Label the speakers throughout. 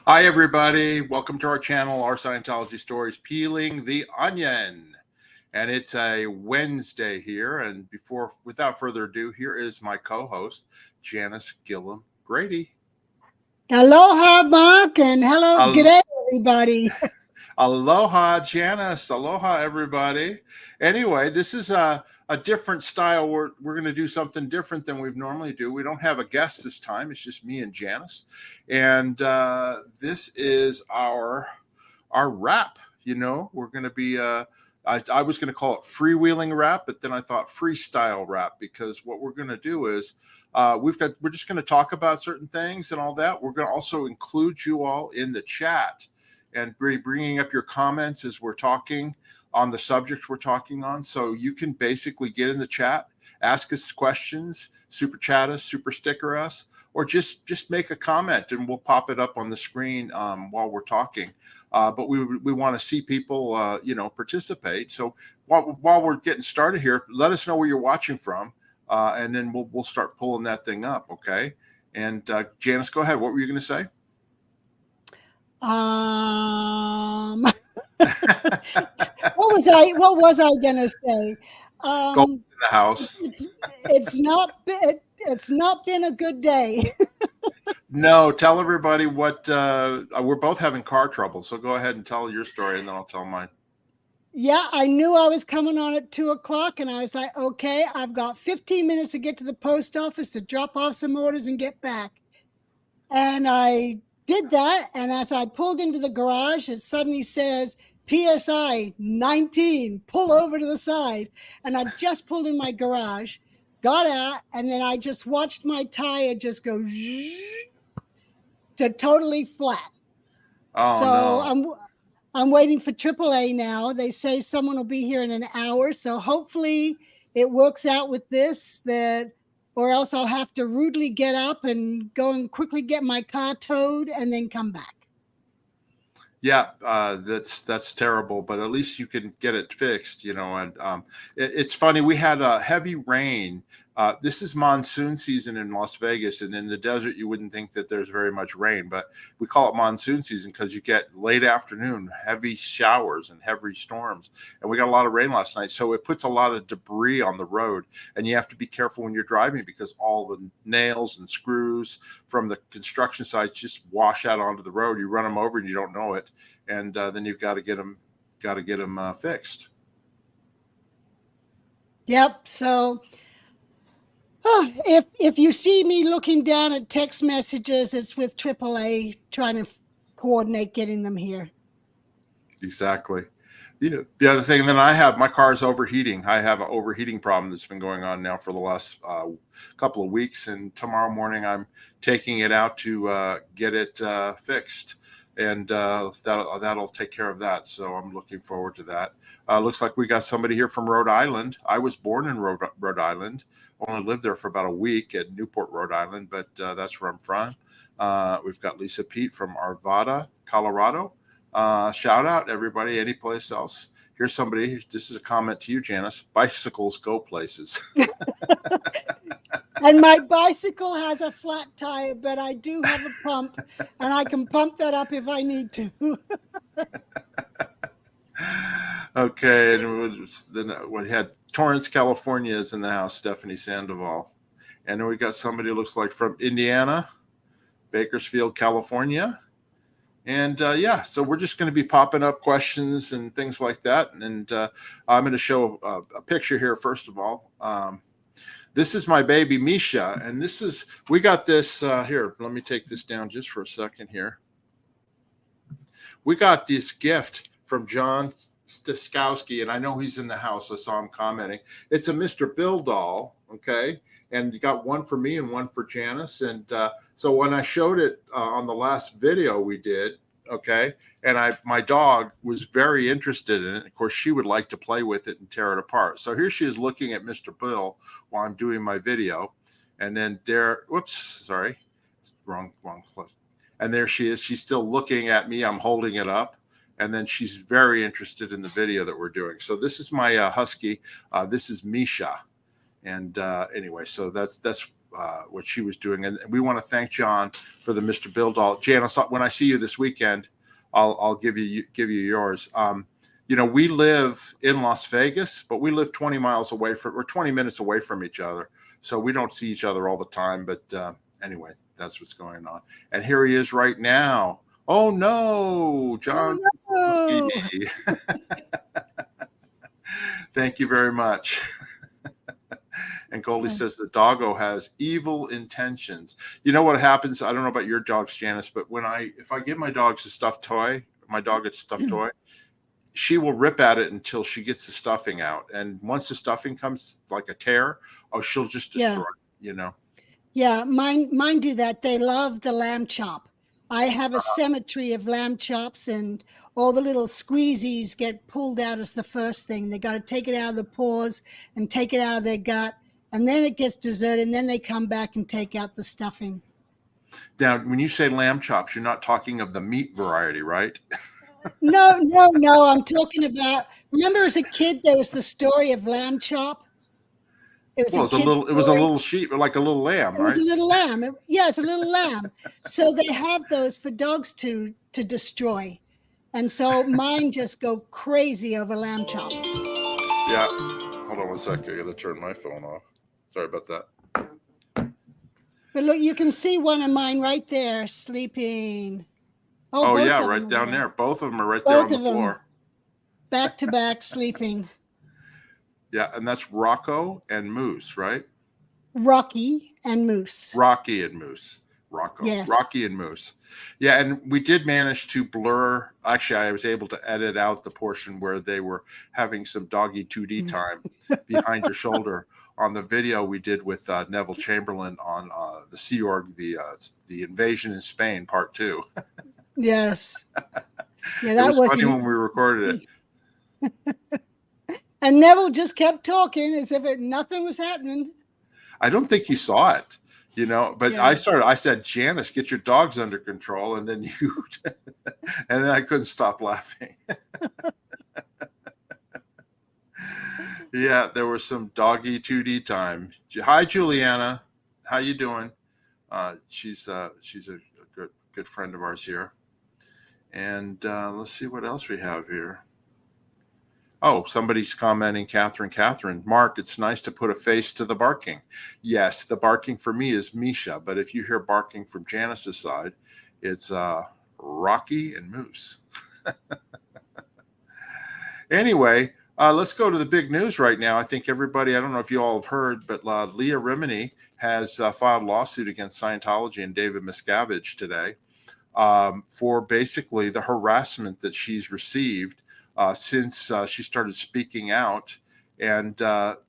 Speaker 1: Hi, everybody. Welcome to our channel, Our Scientology Stories, Peeling the Onion. And it's a Wednesday here. And without further ado, here is my co-host, Janis Gillham Grady.
Speaker 2: Aloha, Mark, and hello, good day, everybody.
Speaker 1: Aloha, Janis. Aloha, everybody. Anyway, this is a different style. We're going to do something different than we normally do. We don't have a guest this time. It's just me and Janis. And this is our rap. You know, we're going to be, I was going to call it freewheeling rap, but then I thought freestyle rap, because what we're going to do is we're just going to talk about certain things and all that. We're going to also include you all in the chat and bringing up your comments as we're talking on the subject we're talking on. So you can basically get in the chat, ask us questions, super chat us, super sticker us, or just make a comment and we'll pop it up on the screen while we're talking. But we want to see people, participate. So while we're getting started here, let us know where you're watching from, and then we'll start pulling that thing up, okay? And Janis, go ahead. What were you going to say?
Speaker 2: What was I gonna say?
Speaker 1: Go in the house.
Speaker 2: It's not been a good day.
Speaker 1: No, tell everybody what we're both having car trouble. So go ahead and tell your story, and then I'll tell mine.
Speaker 2: Yeah, I knew I was coming on at 2 o'clock, and I was like, okay, I've got 15 minutes to get to the post office to drop off some orders and get back. And I did that, and as I pulled into the garage, it suddenly says PSI 19, pull over to the side. And I just pulled in my garage, got out, and then I just watched my tire just go to totally flat.
Speaker 1: Oh,
Speaker 2: so
Speaker 1: no.
Speaker 2: I'm waiting for AAA now. They say someone will be here in an hour, so hopefully it works out with this, or else I'll have to rudely get up and go and quickly get my car towed and then come back.
Speaker 1: Yeah, that's terrible, but at least you can get it fixed, you know. And it's funny, we had a heavy rain. This is monsoon season in Las Vegas, and in the desert, you wouldn't think that there's very much rain, but we call it monsoon season because you get late afternoon, heavy showers and heavy storms. And we got a lot of rain last night, so it puts a lot of debris on the road, and you have to be careful when you're driving because all the nails and screws from the construction sites just wash out onto the road. You run them over and you don't know it, and then you've got to get them fixed.
Speaker 2: Yep. So if you see me looking down at text messages, it's with AAA trying to coordinate getting them here.
Speaker 1: Exactly. You know, the other thing that I have, my car is overheating. I have an overheating problem that's been going on now for the last couple of weeks. And tomorrow morning, I'm taking it out to get it fixed. And that'll take care of that. So I'm looking forward to that. Looks like we got somebody here from Rhode Island. I was born in Rhode Island. Only lived there for about a week at Newport, Rhode Island, but that's where I'm from. We've got Lisa Pete from Arvada, Colorado. Shout out everybody, any place else. Here's somebody. This is a comment to you, Janis. Bicycles go places.
Speaker 2: And my bicycle has a flat tire, but I do have a pump, and I can pump that up if I need to.
Speaker 1: Okay, and then we had Torrance, California is in the house, Stephanie Sandoval. And then we got somebody who looks like from Indiana, Bakersfield, California. And yeah, so we're just going to be popping up questions and things like that. And I'm going to show a picture here, first of all. This is my baby Misha, and we got this here. Let me take this down just for a second here. We got this gift from John Stiskowski, and I know he's in the house. I saw him commenting. It's a Mr. Bill doll, okay? And you got one for me and one for Janis. And so when I showed it on the last video we did, okay, and my dog was very interested in it. Of course, she would like to play with it and tear it apart. So here she is looking at Mr. Bill while I'm doing my video. And then there, whoops, sorry, wrong. And there she is. She's still looking at me. I'm holding it up. And then she's very interested in the video that we're doing. So this is my husky. This is Misha. And anyway, so that's what she was doing. And we want to thank John for the Mr. Bill doll. Janice, when I see you this weekend, I'll give you yours. We live in Las Vegas, but we live 20 minutes away from each other. So we don't see each other all the time. But anyway, that's what's going on. And here he is right now. Oh, no, John.
Speaker 2: Oh, no.
Speaker 1: Thank you very much. And Goldie says the doggo has evil intentions. You know what happens? I don't know about your dogs, Janice, but if I give my dogs a stuffed toy, my dog gets a stuffed toy, she will rip at it until she gets the stuffing out. And once the stuffing comes like a tear, she'll just destroy it,
Speaker 2: Yeah, mine do that. They love the lamb chop. I have a cemetery of lamb chops, and all the little squeezies get pulled out as the first thing. They got to take it out of the paws and take it out of their gut, and then it gets deserted, and then they come back and take out the stuffing.
Speaker 1: Now, when you say lamb chops, you're not talking of the meat variety, right?
Speaker 2: No. I'm talking about, remember as a kid, there was the story of lamb chop? It was
Speaker 1: a little sheep, like a little lamb, right?
Speaker 2: It was a little lamb. It's a little lamb. So they have those for dogs to destroy. And so mine just go crazy over lamb chop.
Speaker 1: Yeah. Hold on one second. I got to turn my phone off. Sorry about that.
Speaker 2: But look, you can see one of mine right there sleeping.
Speaker 1: Oh yeah, right down there. Both of them are right there on the floor.
Speaker 2: Back to back sleeping.
Speaker 1: Yeah, and that's Rocco and Moose, right?
Speaker 2: Rocky and Moose.
Speaker 1: Rocky and Moose. Rocco.
Speaker 2: Yes.
Speaker 1: Rocky and Moose. Yeah, and we did manage to blur. Actually, I was able to edit out the portion where they were having some doggy 2D time behind your shoulder on the video we did with Neville Chamberlain on the Sea Org, the invasion in Spain, part 2.
Speaker 2: Yes. Yeah, that
Speaker 1: was funny when we recorded it.
Speaker 2: And Neville just kept talking as if nothing was happening.
Speaker 1: I don't think he saw it, but yeah. I said, Janice, get your dogs under control. And then and then I couldn't stop laughing. Yeah, there was some doggy 2D time. Hi, Juliana. How you doing? She's a good friend of ours here. And let's see what else we have here. Oh, somebody's commenting, Catherine, Mark, it's nice to put a face to the barking. Yes, the barking for me is Misha, but if you hear barking from Janice's side, it's Rocky and Moose. Anyway, let's go to the big news right now. I think everybody, I don't know if you all have heard, but Leah Remini has filed a lawsuit against Scientology and David Miscavige today for basically the harassment that she's received since she started speaking out and,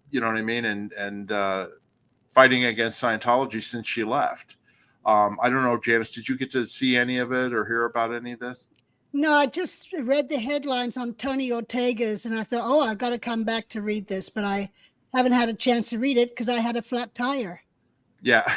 Speaker 1: you know what I mean? And fighting against Scientology since she left. I don't know, Janice, did you get to see any of it or hear about any of this?
Speaker 2: No, I just read the headlines on Tony Ortega's and I thought, I got to come back to read this, but I haven't had a chance to read it because I had a flat tire.
Speaker 1: Yeah.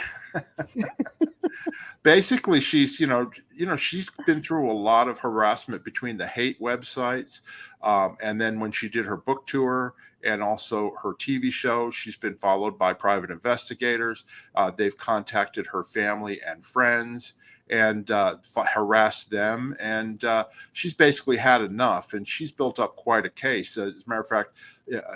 Speaker 1: Basically, she's, she's been through a lot of harassment between the hate websites. And then when she did her book tour and also her TV show, she's been followed by private investigators. They've contacted her family and friends and harassed them. And she's basically had enough. And she's built up quite a case. As a matter of fact,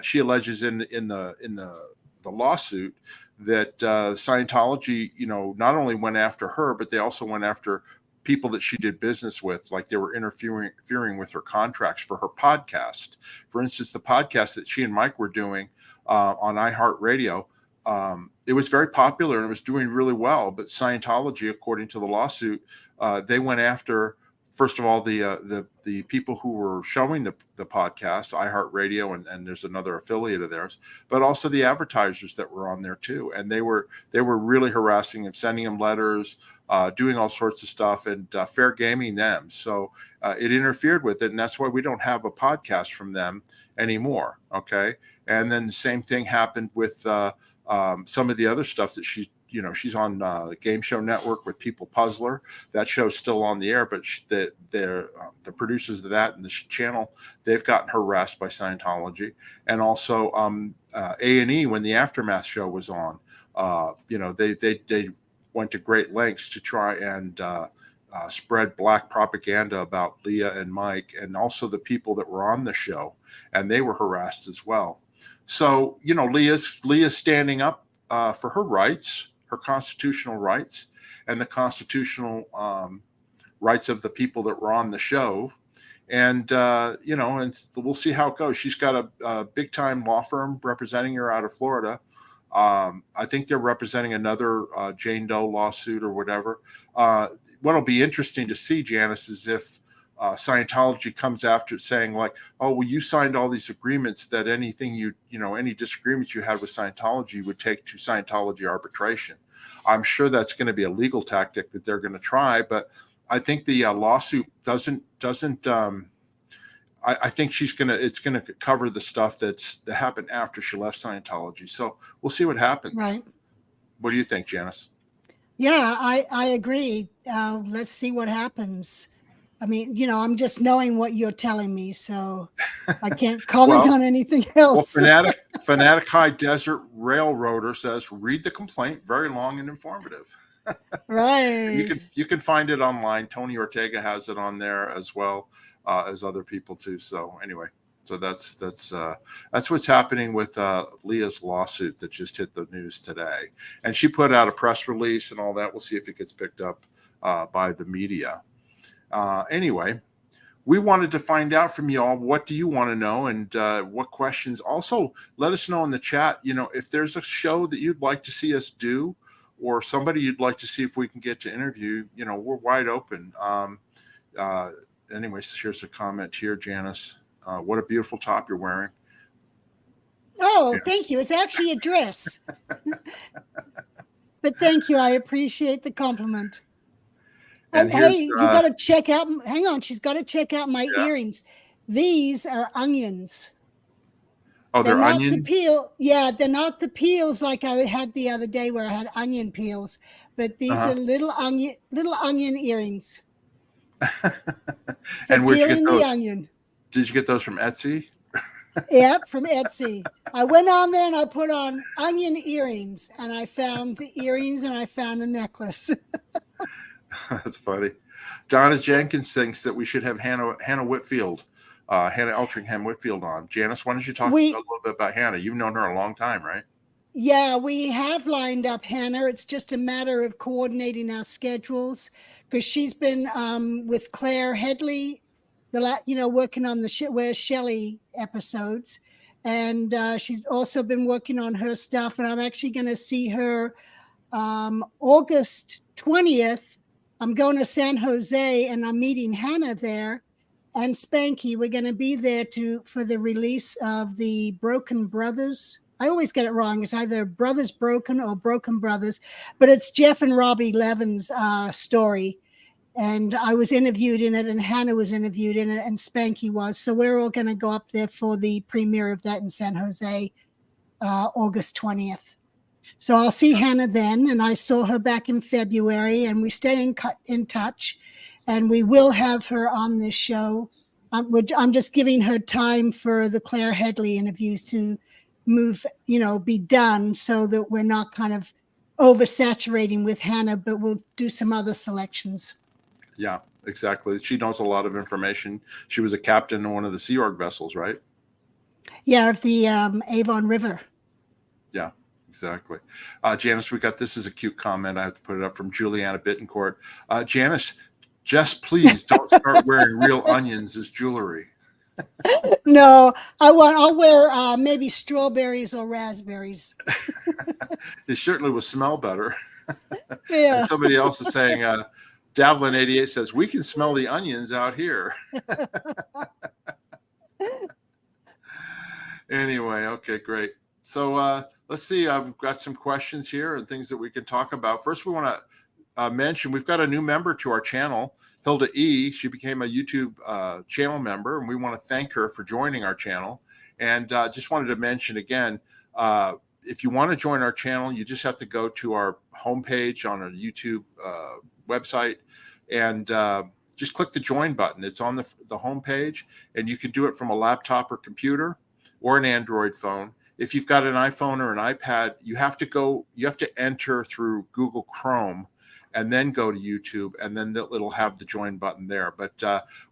Speaker 1: she alleges in the lawsuit that Scientology, not only went after her, but they also went after people that she did business with, like they were interfering with her contracts for her podcast. For instance, the podcast that she and Mike were doing on iHeartRadio, it was very popular and it was doing really well. But Scientology, according to the lawsuit, they went after, first of all, the people who were showing the podcast, iHeartRadio, and there's another affiliate of theirs, but also the advertisers that were on there too. And they were really harassing them, sending them letters, doing all sorts of stuff, and fair gaming them. So it interfered with it, and that's why we don't have a podcast from them anymore. Okay, and then the same thing happened with some of the other stuff that she's on the Game Show Network with People Puzzler. That show's still on the air, but the producers of that and the channel, they've gotten harassed by Scientology. And also A&E, when the Aftermath show was on, They went to great lengths to try and spread black propaganda about Leah and Mike, and also the people that were on the show, and they were harassed as well. So, Leah's standing up for her rights, her constitutional rights, and the constitutional rights of the people that were on the show. And, and we'll see how it goes. She's got a big time law firm representing her out of Florida. I think they're representing another Jane Doe lawsuit or whatever. What'll be interesting to see, Janis, is if Scientology comes after saying like, oh, well, you signed all these agreements that anything any disagreements you had with Scientology would take to Scientology arbitration. I'm sure that's going to be a legal tactic that they're going to try, but I think the lawsuit doesn't. I think it's going to cover the stuff that happened after she left Scientology. So we'll see what happens.
Speaker 2: Right.
Speaker 1: What do you think, Janis?
Speaker 2: Yeah, I agree. Let's see what happens. I mean, I'm just knowing what you're telling me, so I can't comment on anything else.
Speaker 1: Well, Fanatic High Desert Railroader says, read the complaint, very long and informative.
Speaker 2: Right.
Speaker 1: You can find it online. Tony Ortega has it on there as well as other people too. So anyway, so that's what's happening with Leah's lawsuit that just hit the news today, and she put out a press release and all that. We'll see if it gets picked up by the media. Anyway, we wanted to find out from you all, what do you want to know, and what questions. Also, let us know in the chat, if there's a show that you'd like to see us do, or somebody you'd like to see if we can get to interview. We're wide open. Anyways, here's a comment here, Janis. What a beautiful top you're wearing.
Speaker 2: Oh, yes. Thank you. It's actually a dress. But thank you. I appreciate the compliment. And hey, you got to check out. Hang on, she's got to check out my earrings. These are onions.
Speaker 1: Oh, they're
Speaker 2: not
Speaker 1: onion?
Speaker 2: The peel. Yeah, they're not the peels like I had the other day where I had onion peels. But these are little onion earrings.
Speaker 1: And where'd you get those?
Speaker 2: The onion.
Speaker 1: Did you get those from Etsy?
Speaker 2: Yep, from Etsy. I went on there and I put on onion earrings, and I found the earrings and I found a necklace.
Speaker 1: That's funny. Donna Jenkins thinks that we should have Hannah Whitfield, Hannah Eltringham Whitfield on. Janis, why don't you talk a little bit about Hannah? You've known her a long time, right?
Speaker 2: Yeah, we have lined up Hannah. It's just a matter of coordinating our schedules, because she's been with Claire Headley, working on the Where's Shelley episodes. And she's also been working on her stuff. And I'm actually going to see her August 20th. I'm going to San Jose and I'm meeting Hannah there and Spanky. We're going to be there for the release of the Broken Brothers. I always get it wrong. It's either Brothers Broken or Broken Brothers, but it's Jeff and Robbie Levin's story. And I was interviewed in it, and Hannah was interviewed in it, and Spanky was. So we're all going to go up there for the premiere of that in San Jose, August 20th. So I'll see Hannah then, and I saw her back in February, and we stay in touch, and we will have her on this show. I'm just giving her time for the Claire Headley interviews to move, be done, so that we're not kind of oversaturating with Hannah, but we'll do some other selections.
Speaker 1: Yeah, exactly. She knows a lot of information. She was a captain in one of the Sea Org vessels, right?
Speaker 2: Yeah, of the Avon River.
Speaker 1: Yeah, exactly. Janis, this is a cute comment. I have to put it up from Juliana Bittencourt. Janis, just please don't start wearing real onions as jewelry.
Speaker 2: No, I'll wear maybe strawberries or raspberries.
Speaker 1: It certainly will smell better.
Speaker 2: Yeah.
Speaker 1: And somebody else is saying, Davlin 88 says, we can smell the onions out here. Anyway, okay, great. So let's see. I've got some questions here and things that we can talk about. First, we want to mention we've got a new member to our channel, Hilda E. She became a YouTube channel member, and we want to thank her for joining our channel. And just wanted to mention again, if you want to join our channel, you just have to go to our homepage on our YouTube website and just click the join button. It's on the homepage, and you can do it from a laptop or computer or an Android phone. if you've got an iPhone or an iPad, you have to enter through Google Chrome and then go to YouTube, and then it'll have the join button there. But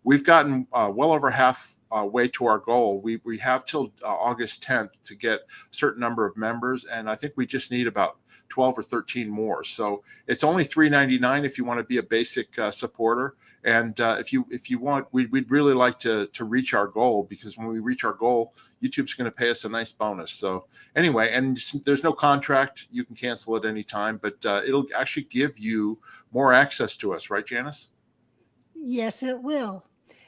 Speaker 1: we've gotten well over half way to our goal. We have till August 10th to get a certain number of members, and I think we just need about 12 or 13 more. So it's only $3.99 if you want to be a basic supporter. And if you want, we'd really like to reach our goal, because when we reach our goal, YouTube's going to pay us a nice bonus. So anyway, and there's no contract. You can cancel at any time, but it'll actually give you more access to us. Right, Janis?
Speaker 2: Yes, it will.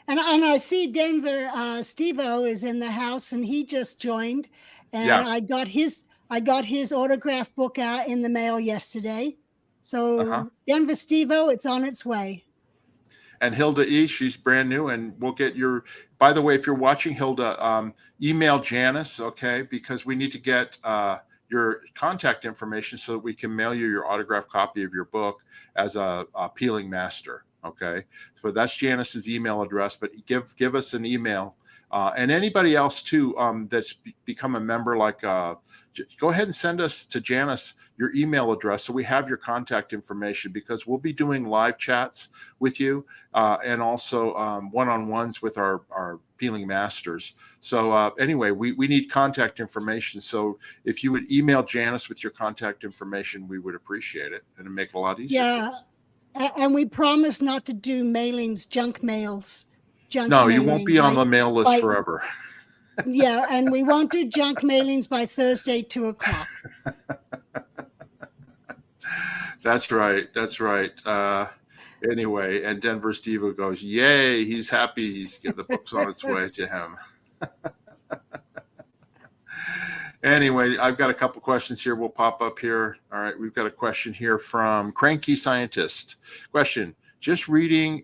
Speaker 2: And I see Denver Steve-O is in the house, and he just joined. And
Speaker 1: Yeah.
Speaker 2: I got his autograph book out in the mail yesterday. So Denver Steve-O, it's on its way.
Speaker 1: And Hilda E, she's brand new, and we'll get your, by the way, if you're watching, Hilda, email Janis, okay, because we need to get your contact information so that we can mail you your autographed copy of your book as a peeling master, okay? So that's Janis's email address, but give us an email. And anybody else too that's become a member, like go ahead and send us to Janis your email address so we have your contact information, because we'll be doing live chats with you and also one-on-ones with our peeling masters. So anyway, we need contact information. So if you would email Janis with your contact information, we would appreciate it, and it'd make it a lot easier.
Speaker 2: Yeah, and we promise not to do mailings, junk mails.
Speaker 1: No, you won't be on the mail list forever.
Speaker 2: Yeah, and we won't do junk mailings by Thursday, 2:00.
Speaker 1: That's right. That's right. Anyway, and Denver Steve goes, yay, he's happy. The book's on its way to him. Anyway, I've got a couple questions here. We'll pop up here. All right, we've got a question here from Cranky Scientist. Question, just reading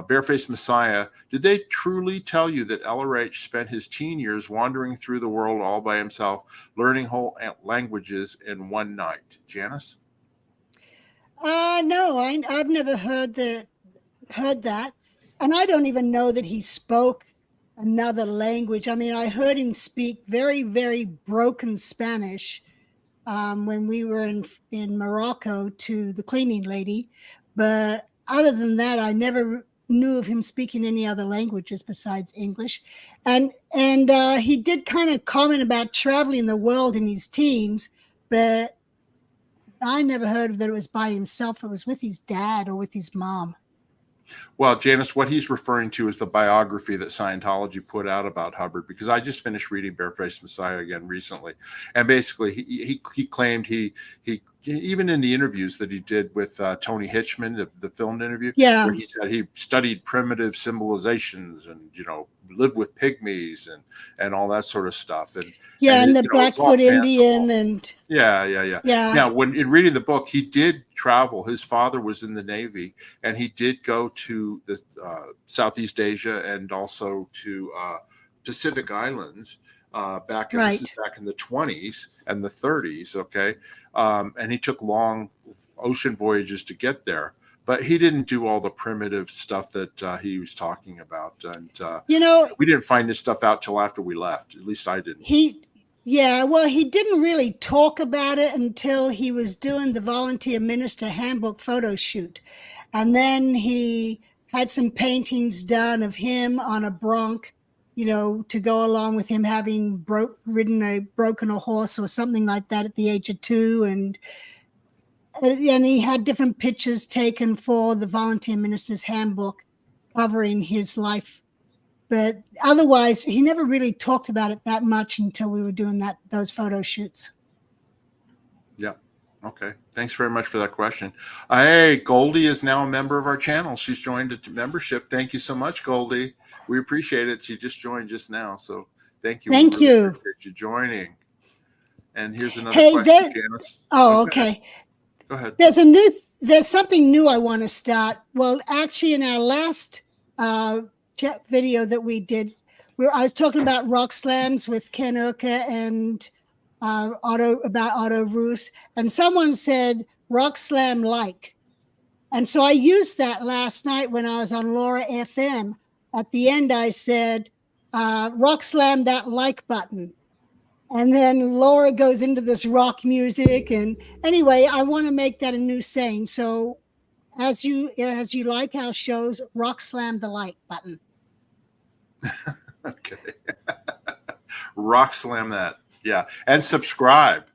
Speaker 1: Barefaced Messiah, did they truly tell you that LRH spent his teen years wandering through the world all by himself, learning whole languages in one night? Janis?
Speaker 2: No, I've never heard that, and I don't even know that he spoke another language. I mean, I heard him speak very, very broken Spanish when we were in Morocco to the cleaning lady, but other than that, I never knew of him speaking any other languages besides English. And he did kind of comment about traveling the world in his teens, but I never heard that it was by himself. It was with his dad or with his mom.
Speaker 1: Well, Janis, what he's referring to is the biography that Scientology put out about Hubbard, because I just finished reading Barefaced Messiah again recently. And basically, he claimed he even in the interviews that he did with Tony Hitchman, the filmed interview, where he said he studied primitive civilizations and, lived with pygmies and all that sort of stuff. And
Speaker 2: the Blackfoot Indian and
Speaker 1: yeah. Now, when in reading the book, he did travel. His father was in the Navy, and he did go to the Southeast Asia and also to Pacific Islands back in the 20s and the 30s. Okay, and he took long ocean voyages to get there. But he didn't do all the primitive stuff that he was talking about. And, we didn't find this stuff out till after we left. At least I didn't.
Speaker 2: He didn't really talk about it until he was doing the volunteer minister handbook photo shoot. And then he had some paintings done of him on a bronc, to go along with him having broken a horse or something like that at the age of 2. And he had different pictures taken for the volunteer minister's handbook covering his life. But otherwise, he never really talked about it that much until we were doing those photo shoots. Yeah.
Speaker 1: Okay. Thanks very much for that question. Hey, Goldie is now a member of our channel. She's joined a membership. Thank you so much, Goldie. We appreciate it. She just joined just now. So thank you.
Speaker 2: Thank you.
Speaker 1: Appreciate you joining. And here's another question, Janis.
Speaker 2: Okay.
Speaker 1: Go ahead.
Speaker 2: There's something new I want to start. Well, actually, in our last video that we did, I was talking about rock slams with Ken Urka and Otto Roos, and someone said rock slam like. And so I used that last night when I was on Laura FM. At the end, I said rock slam that like button. And then Laura goes into this rock music. And anyway, I want to make that a new saying. So as you like our shows, rock slam the like button.
Speaker 1: Okay. Rock slam that. Yeah. And subscribe.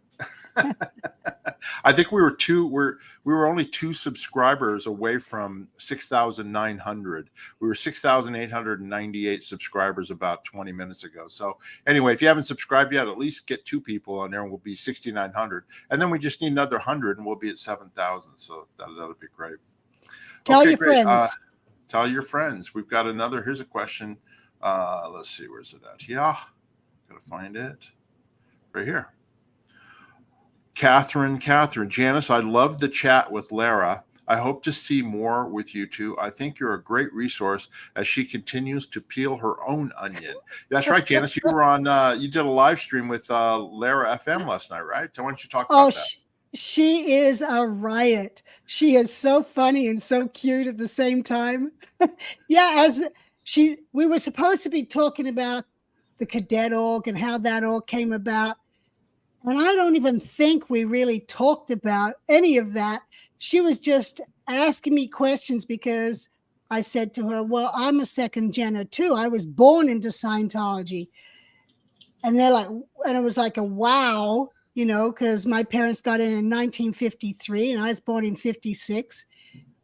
Speaker 1: I think we were only 2 subscribers away from 6,900. We were 6,898 subscribers about 20 minutes ago. So anyway, if you haven't subscribed yet, at least get 2 people on there and we'll be 6,900. And then we just need another 100 and we'll be at 7,000. So that'll be great.
Speaker 2: Tell
Speaker 1: okay,
Speaker 2: your
Speaker 1: great.
Speaker 2: friends.
Speaker 1: Tell your friends. We've got another. Here's a question. Let's see. Where's it at? Yeah. Gotta find it. Right here. Catherine, Janis, I love the chat with Lara. I hope to see more with you two. I think you're a great resource as she continues to peel her own onion. That's right, Janis. You were on, you did a live stream with Lara FM last night, right? Why don't you talk about that?
Speaker 2: She is a riot. She is so funny and so cute at the same time. Yeah, we were supposed to be talking about the cadet org and how that all came about. And I don't even think we really talked about any of that. She was just asking me questions because I said to her, well, I'm a second gener too. I was born into Scientology. And they're like, and it was like a wow, you know, because my parents got in 1953 and I was born in 56.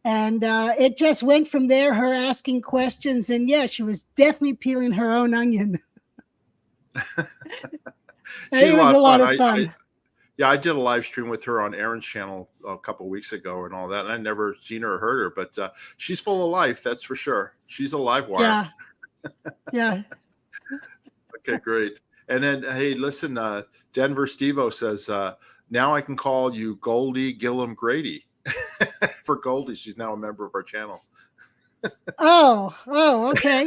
Speaker 2: And it just went from there, her asking questions. And yeah, she was definitely peeling her own onion. It was a lot of fun.
Speaker 1: I did a live stream with her on Aaron's channel a couple of weeks ago and all that. And I never seen her or heard her, but she's full of life. That's for sure. She's a live wire.
Speaker 2: Yeah. Yeah.
Speaker 1: Okay, great. And then, hey, listen, Denver Stevo says, now I can call you Goldie Gillham Grady. For Goldie, she's now a member of our channel.
Speaker 2: Oh, okay.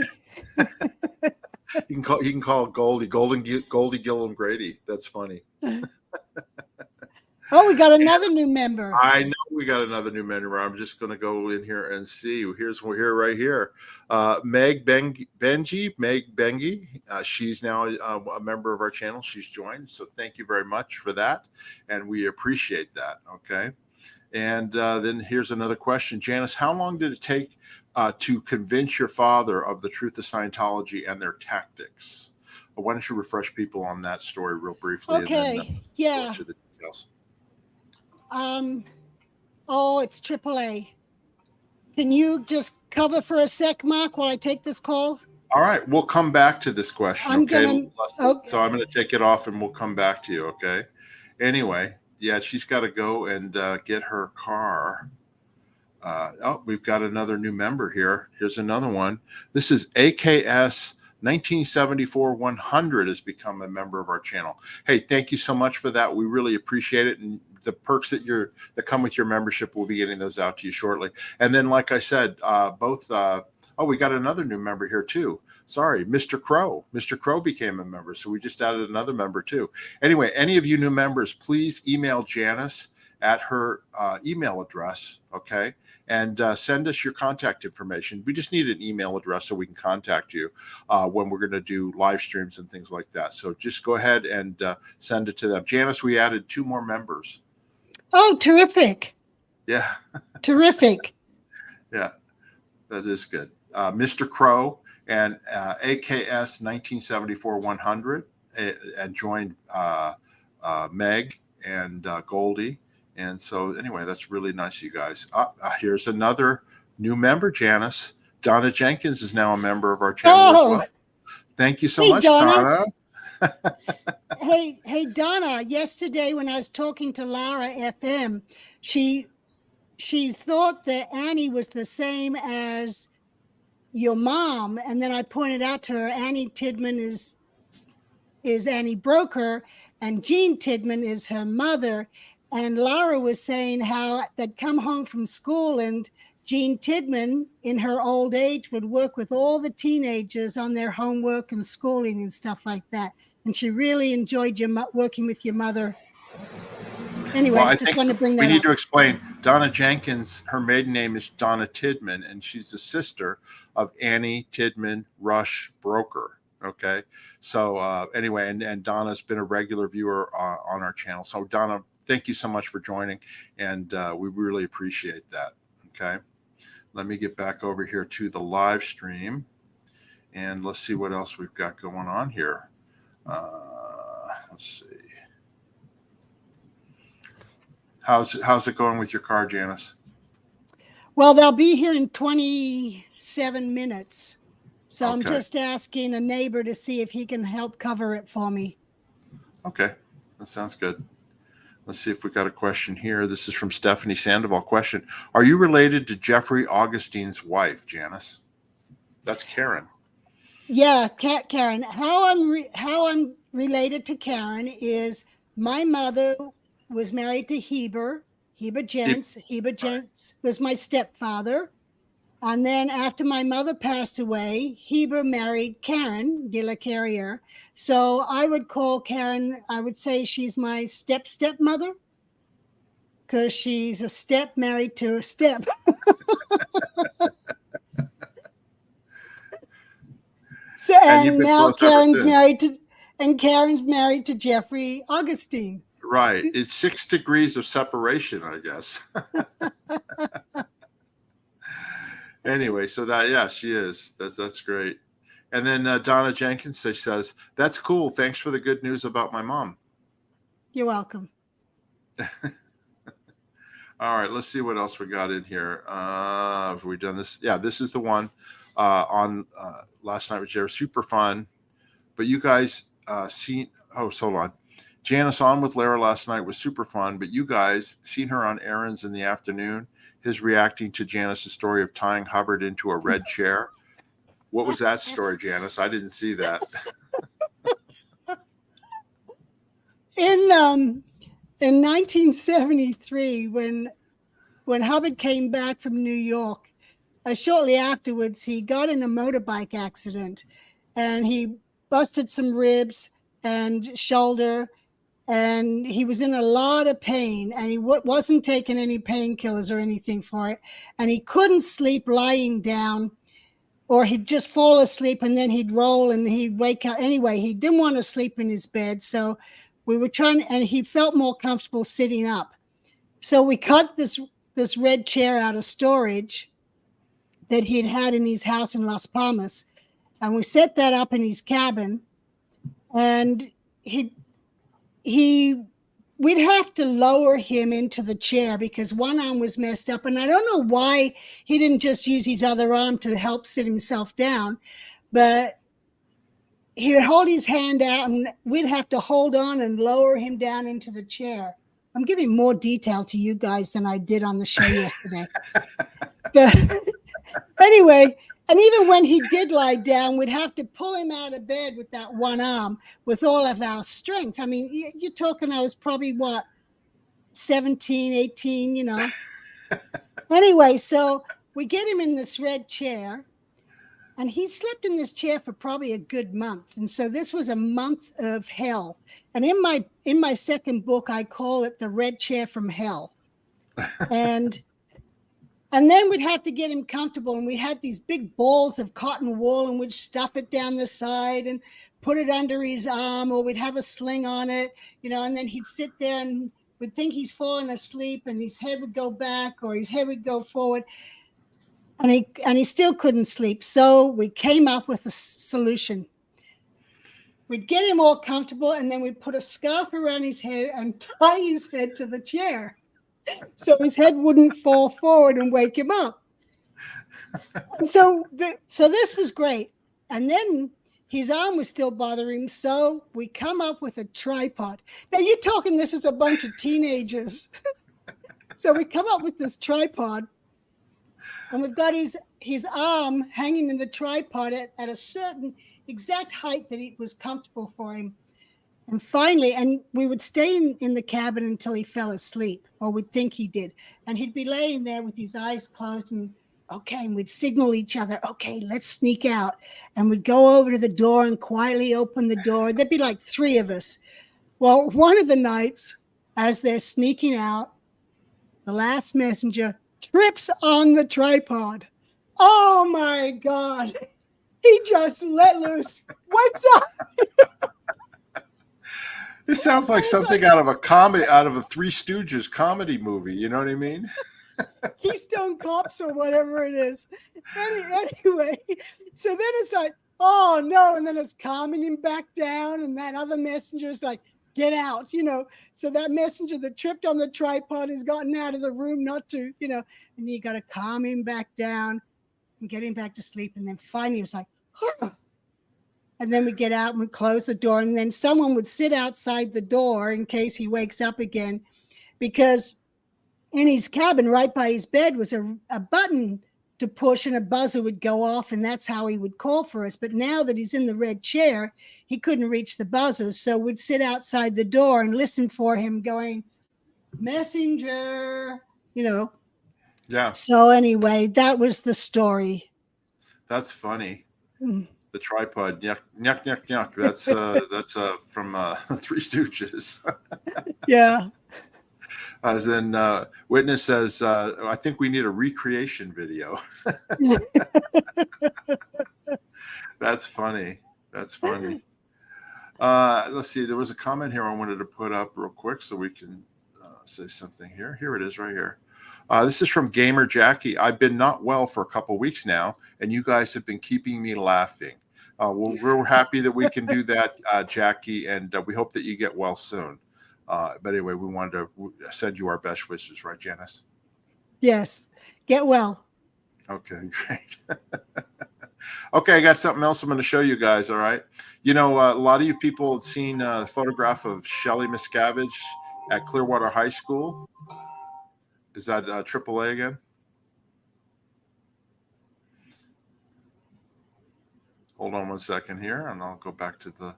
Speaker 1: You can call Goldie Gillham Grady. That's funny.
Speaker 2: Oh, we got another new member.
Speaker 1: I know we got another new member. I'm just going to go in here and see. We're here right here. Meg Bengi. She's now a member of our channel. She's joined. So thank you very much for that. And we appreciate that. Okay. And then here's another question. Janis, how long did it take to convince your father of the truth of Scientology and their tactics? Why don't you refresh people on that story real briefly?
Speaker 2: Okay.
Speaker 1: And then,
Speaker 2: yeah.
Speaker 1: go to the details.
Speaker 2: It's AAA. Can you just cover for a sec, Mark, while I take this call?
Speaker 1: All right. We'll come back to this question.
Speaker 2: Okay.
Speaker 1: So I'm going to take it off and we'll come back to you. Okay. Anyway. Yeah, she's got to go and get her car. We've got another new member here. Here's another one. This is AKS 1974-100 has become a member of our channel. Hey, thank you so much for that. We really appreciate it. And the perks that come with your membership, we'll be getting those out to you shortly. And then, like I said, we got another new member here too. Sorry, Mr. Crow. Mr. Crow became a member, so we just added another member too. Anyway, any of you new members, please email Janis at her email address, okay? And send us your contact information. We just need an email address so we can contact you when we're going to do live streams and things like that. So just go ahead and send it to them. Janis, we added 2 more members.
Speaker 2: Oh, terrific.
Speaker 1: Yeah.
Speaker 2: Terrific.
Speaker 1: Yeah, that is good. Mr. Crow and AKS 1974-100 and joined Meg and Goldie. And so anyway, that's really nice, you guys. Here's another new member, Janis. Donna Jenkins is now a member of our channel as well. Thank you so much, Donna.
Speaker 2: Hey, Donna, yesterday when I was talking to Lara FM, she thought that Annie was the same as your mom. And then I pointed out to her, Annie Tidman is Annie Broker and Jean Tidman is her mother. And Lara was saying how they'd come home from school and Jean Tidman in her old age would work with all the teenagers on their homework and schooling and stuff like that. And she really enjoyed working with your mother. Anyway, I just wanted to bring that up.
Speaker 1: We need to explain. Donna Jenkins, her maiden name is Donna Tidman, and she's the sister of Annie Tidman Rush Broker. Okay. So anyway, and Donna's been a regular viewer on our channel. So Donna, thank you so much for joining, and we really appreciate that. Okay. Let me get back over here to the live stream, and let's see what else we've got going on here. Let's see. How's it going with your car, Janis?
Speaker 2: Well, they'll be here in 27 minutes. So
Speaker 1: Okay.
Speaker 2: I'm just asking a neighbor to see if he can help cover it for me.
Speaker 1: Okay. That sounds good. Let's see if we got a question here. This is from Stephanie Sandoval. Question: are you related to Jeffrey Augustine's wife, Janis? That's Karen.
Speaker 2: Yeah, Karen. How I'm related to Karen is my mother was married to Heber Jens. Heber Jens was my stepfather. And then after my mother passed away, Heber married Karen Gilla Carrier. So I would call Karen, I would say she's my stepmother, because she's a step married to a step. So and now Karen's married to Jeffrey Augustine.
Speaker 1: Right. It's 6 degrees of separation, I guess. Anyway, so that, yeah, she is. That's great. And then Donna Jenkins says, that's cool. Thanks for the good news about my mom.
Speaker 2: You're welcome.
Speaker 1: All right, let's see what else we got in here. Have we done this? Yeah, this is the one on last night with Jared. Super fun. But you guys hold on. Janis on with Lara last night was super fun, but you guys seen her on errands in the afternoon, his reacting to Janis's story of tying Hubbard into a red chair. What was that story, Janis? I didn't see that.
Speaker 2: In 1973, when Hubbard came back from New York, shortly afterwards, he got in a motorbike accident, and he busted some ribs and shoulder, and he was in a lot of pain, and he wasn't taking any painkillers or anything for it, and he couldn't sleep lying down, or he'd just fall asleep, and then he'd roll and he'd wake up. Anyway, he didn't want to sleep in his bed, so we were trying, and he felt more comfortable sitting up. So we cut this red chair out of storage that he'd had in his house in Las Palmas, and we set that up in his cabin, and we'd have to lower him into the chair because one arm was messed up, and I don't know why he didn't just use his other arm to help sit himself down, but he would hold his hand out, and we'd have to hold on and lower him down into the chair. I'm giving more detail to you guys than I did on the show yesterday. But anyway, and even when he did lie down, we'd have to pull him out of bed with that one arm with all of our strength. I mean, you're talking, I was probably, 17, 18, Anyway, so we get him in this red chair, and he slept in this chair for probably a good month. And so this was a month of hell. And in my second book, I call it The Red Chair from Hell. And then we'd have to get him comfortable, and we had these big balls of cotton wool, and we'd stuff it down the side and put it under his arm, or we'd have a sling on it, and then he'd sit there and we'd think he's falling asleep, and his head would go back or his head would go forward, and he still couldn't sleep. So we came up with a solution. We'd get him all comfortable, and then we'd put a scarf around his head and tie his head to the chair, so his head wouldn't fall forward and wake him up. So this was great. And then his arm was still bothering him, so we come up with a tripod. Now you're talking, this is a bunch of teenagers. So we come up with this tripod, and we've got his arm hanging in the tripod at a certain exact height that it was comfortable for him. And finally, and we would stay in the cabin until he fell asleep, or we'd think he did. And he'd be laying there with his eyes closed, and we'd signal each other, okay, let's sneak out. And we'd go over to the door and quietly open the door. There'd be like 3 of us. Well, one of the nights, as they're sneaking out, the last messenger trips on the tripod. Oh my God. He just let loose. What's up?
Speaker 1: This sounds like something out of a comedy, out of a Three Stooges comedy movie. You know what I mean?
Speaker 2: Keystone Cops or whatever it is. Anyway, so then it's like, oh no, and then it's calming him back down, and that other messenger is like, get out, So that messenger that tripped on the tripod has gotten out of the room not to, and you got to calm him back down and get him back to sleep. And then finally it's like, huh. And then we get out and we close the door, and then someone would sit outside the door in case he wakes up again, because in his cabin right by his bed was a button to push, and a buzzer would go off, and that's how he would call for us. But now that he's in the red chair, he couldn't reach the buzzer, so we'd sit outside the door and listen for him going, messenger,
Speaker 1: Yeah.
Speaker 2: So anyway, that was the story.
Speaker 1: That's funny. The tripod, yuck, yuck, yuck, yuck. That's from Three Stooges.
Speaker 2: Yeah.
Speaker 1: As in, Witness says, I think we need a recreation video. That's funny. That's funny. Let's see. There was a comment here I wanted to put up real quick so we can say something here. Here it is right here. This is from Gamer Jackie. I've been not well for a couple of weeks now, and you guys have been keeping me laughing. We're happy that we can do that, Jackie, and we hope that you get well soon. But anyway, we wanted to send you our best wishes, right, Janis?
Speaker 2: Yes. Get well.
Speaker 1: Okay, great. Okay, I got something else I'm going to show you guys, all right? A lot of you people have seen the photograph of Shelly Miscavige at Clearwater High School. Is that AAA again? Hold on one second here, and I'll go back to the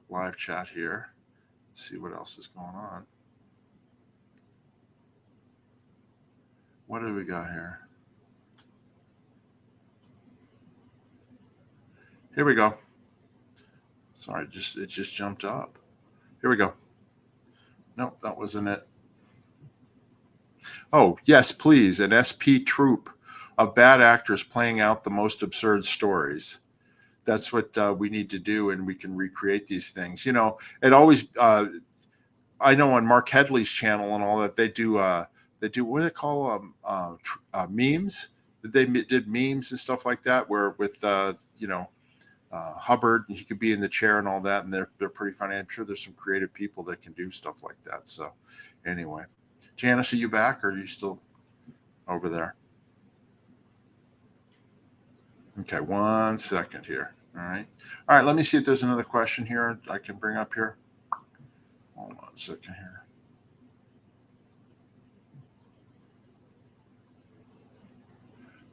Speaker 1: live chat here. See what else is going on. What do we got here? Here we go. Sorry, it just jumped up. Here we go. Nope, that wasn't it. Oh, yes, please. An SP troupe of bad actors playing out the most absurd stories. That's what we need to do, and we can recreate these things. It always. I know on Mark Headley's channel and all that they do. What do they call them? Memes. They did memes and stuff like that. Where with Hubbard, and he could be in the chair and all that, and they're pretty funny. I'm sure there's some creative people that can do stuff like that. So, anyway, Janis, are you back, or are you still over there? Okay, 1 second here. All right. Let me see if there's another question here I can bring up here. Hold on a second here.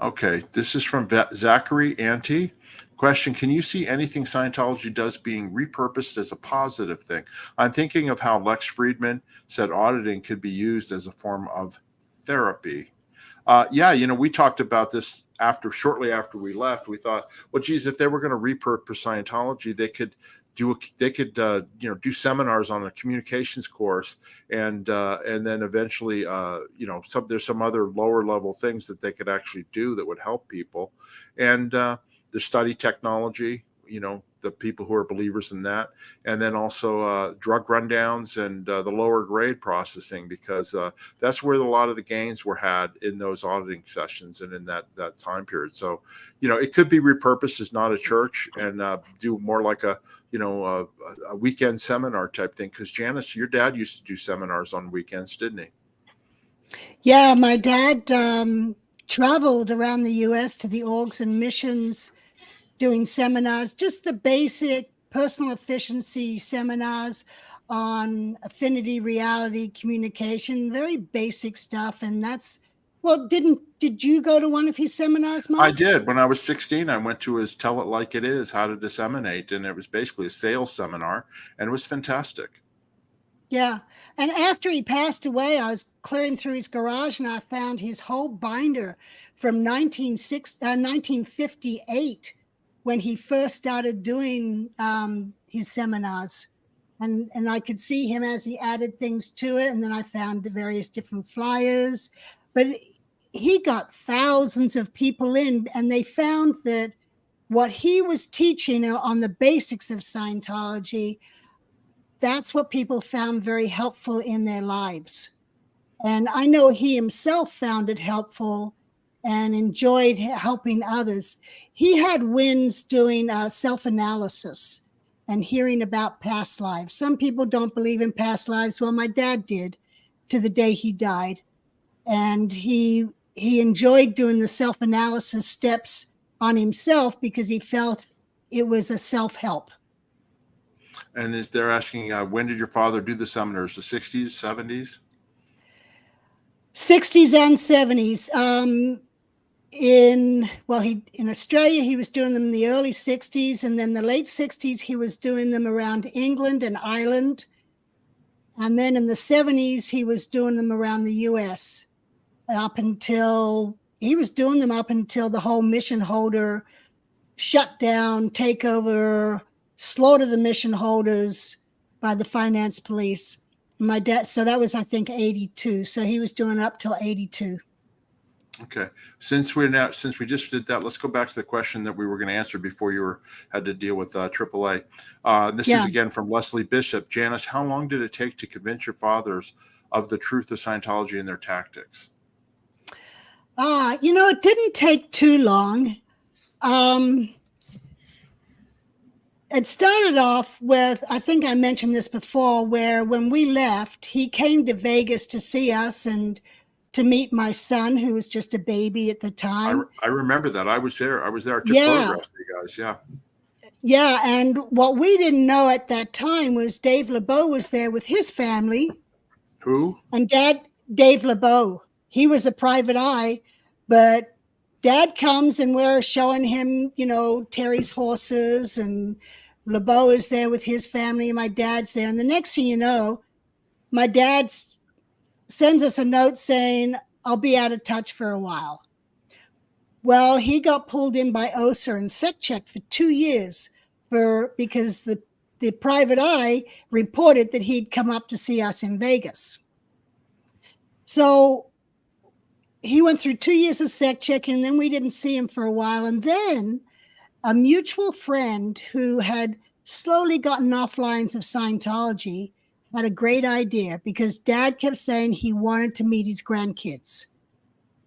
Speaker 1: Okay, this is from Zachary Ante. Question, can you see anything Scientology does being repurposed as a positive thing? I'm thinking of how Lex Friedman said auditing could be used as a form of therapy. We talked about this shortly after we left. We thought, well, geez, if they were going to repurpose Scientology, they could do seminars on a communications course, and then eventually, there's some other lower level things that they could actually do that would help people, and the study technology, the people who are believers in that, and then also drug rundowns and the lower grade processing, because that's where a lot of the gains were had in those auditing sessions and in that time period. So, it could be repurposed as not a church and do more like a weekend seminar type thing. Because Janis, your dad used to do seminars on weekends, didn't he?
Speaker 2: Yeah, my dad traveled around the U.S. to the orgs and missions, doing seminars, just the basic personal efficiency seminars on affinity, reality, communication, very basic stuff. And that's, did you go to one of his seminars, Mark?
Speaker 1: I did. When I was 16, I went to his Tell It Like It Is, How to Disseminate. And it was basically a sales seminar, and it was fantastic.
Speaker 2: Yeah. And after he passed away, I was clearing through his garage and I found his whole binder from 1958. When he first started doing his seminars, and I could see him as he added things to it. And then I found the various different flyers, but he got thousands of people in, and they found that what he was teaching on the basics of Scientology, that's what people found very helpful in their lives. And I know he himself found it helpful and enjoyed helping others. He had wins doing self-analysis and hearing about past lives. Some people don't believe in past lives. Well, my dad did, to the day he died. And he enjoyed doing the self-analysis steps on himself because he felt it was a self-help.
Speaker 1: And they're asking, when did your father do the seminars? The 60s, 70s?
Speaker 2: 60s and 70s. In Australia, he was doing them in the early 60s, and then the late 60s, he was doing them around England and Ireland. And then in the 70s, he was doing them around the US he was doing them up until the whole mission holder shutdown, takeover, slaughter the mission holders by the finance police. My dad, so that was, I think, 82. So he was doing up till 82.
Speaker 1: Okay. Since we just did that, let's go back to the question that we were going to answer before you had to deal with AAA. This is again from Leslie Bishop. Janis, how long did it take to convince your fathers of the truth of Scientology and their tactics?
Speaker 2: It didn't take too long. It started off with, I think I mentioned this before, where when we left, he came to Vegas to see us and to meet my son, who was just a baby at the time.
Speaker 1: I remember that. I was there. I took photographs of you guys. Yeah.
Speaker 2: Yeah. And what we didn't know at that time was Dave LeBeau was there with his family.
Speaker 1: Who?
Speaker 2: And Dave LeBeau. He was a private eye, but Dad comes and we're showing him, Terry's horses, and LeBeau is there with his family, and my dad's there. And the next thing you know, my dad sends us a note saying, I'll be out of touch for a while. Well, he got pulled in by Osa and set checked for 2 years because the private eye reported that he'd come up to see us in Vegas. So he went through 2 years of sec checking, and then we didn't see him for a while. And then a mutual friend who had slowly gotten off lines of Scientology had a great idea, because Dad kept saying he wanted to meet his grandkids.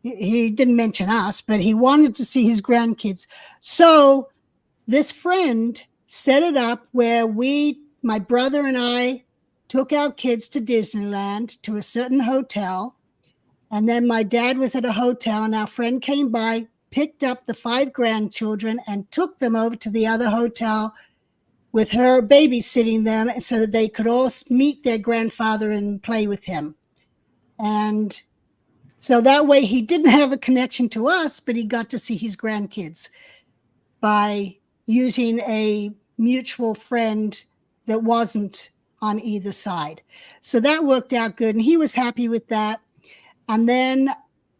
Speaker 2: He didn't mention us, but he wanted to see his grandkids. So this friend set it up where my brother and I took our kids to Disneyland, to a certain hotel. And then my dad was at a hotel, and our friend came by, picked up the 5 grandchildren and took them over to the other hotel with her babysitting them so that they could all meet their grandfather and play with him. And so that way he didn't have a connection to us, but he got to see his grandkids by using a mutual friend that wasn't on either side. So that worked out good, and he was happy with that. And then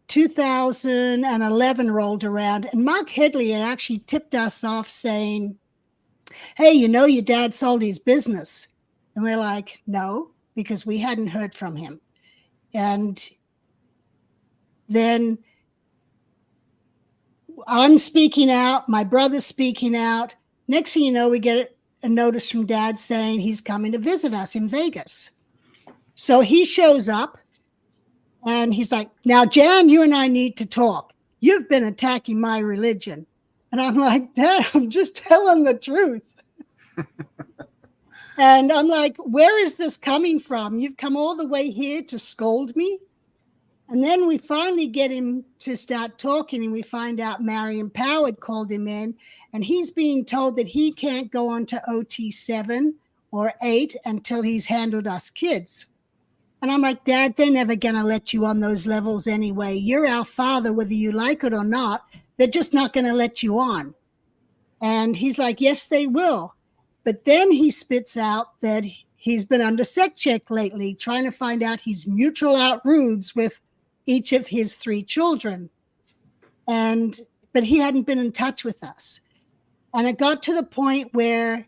Speaker 2: 2011 rolled around, and Mark Headley had actually tipped us off saying, hey, your dad sold his business. And we're like, no, because we hadn't heard from him. And then I'm speaking out, my brother's speaking out. Next thing you know, we get a notice from Dad saying he's coming to visit us in Vegas. So he shows up. And he's like, now, Jan, you and I need to talk. You've been attacking my religion. And I'm like, Dad, I'm just telling the truth. And I'm like, where is this coming from? You've come all the way here to scold me? And then we finally get him to start talking, and we find out Marion Powell had called him in, and he's being told that he can't go on to OT 7 or 8 until he's handled us kids. And I'm like, Dad, they're never going to let you on those levels anyway. You're our father, whether you like it or not. They're just not going to let you on. And he's like, yes, they will. But then he spits out that he's been under sec check lately, trying to find out his mutual outroots with each of his 3 children. But he hadn't been in touch with us. And it got to the point where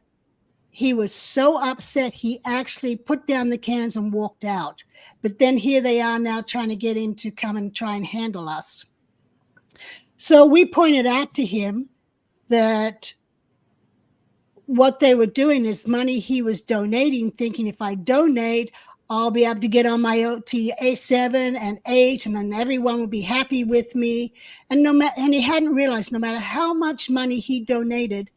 Speaker 2: he was so upset, he actually put down the cans and walked out. But then here they are now trying to get him to come and try and handle us. So we pointed out to him that what they were doing is money he was donating, thinking if I donate, I'll be able to get on my OT A7 and 8, and then everyone will be happy with me. And he hadn't realized no matter how much money he donated,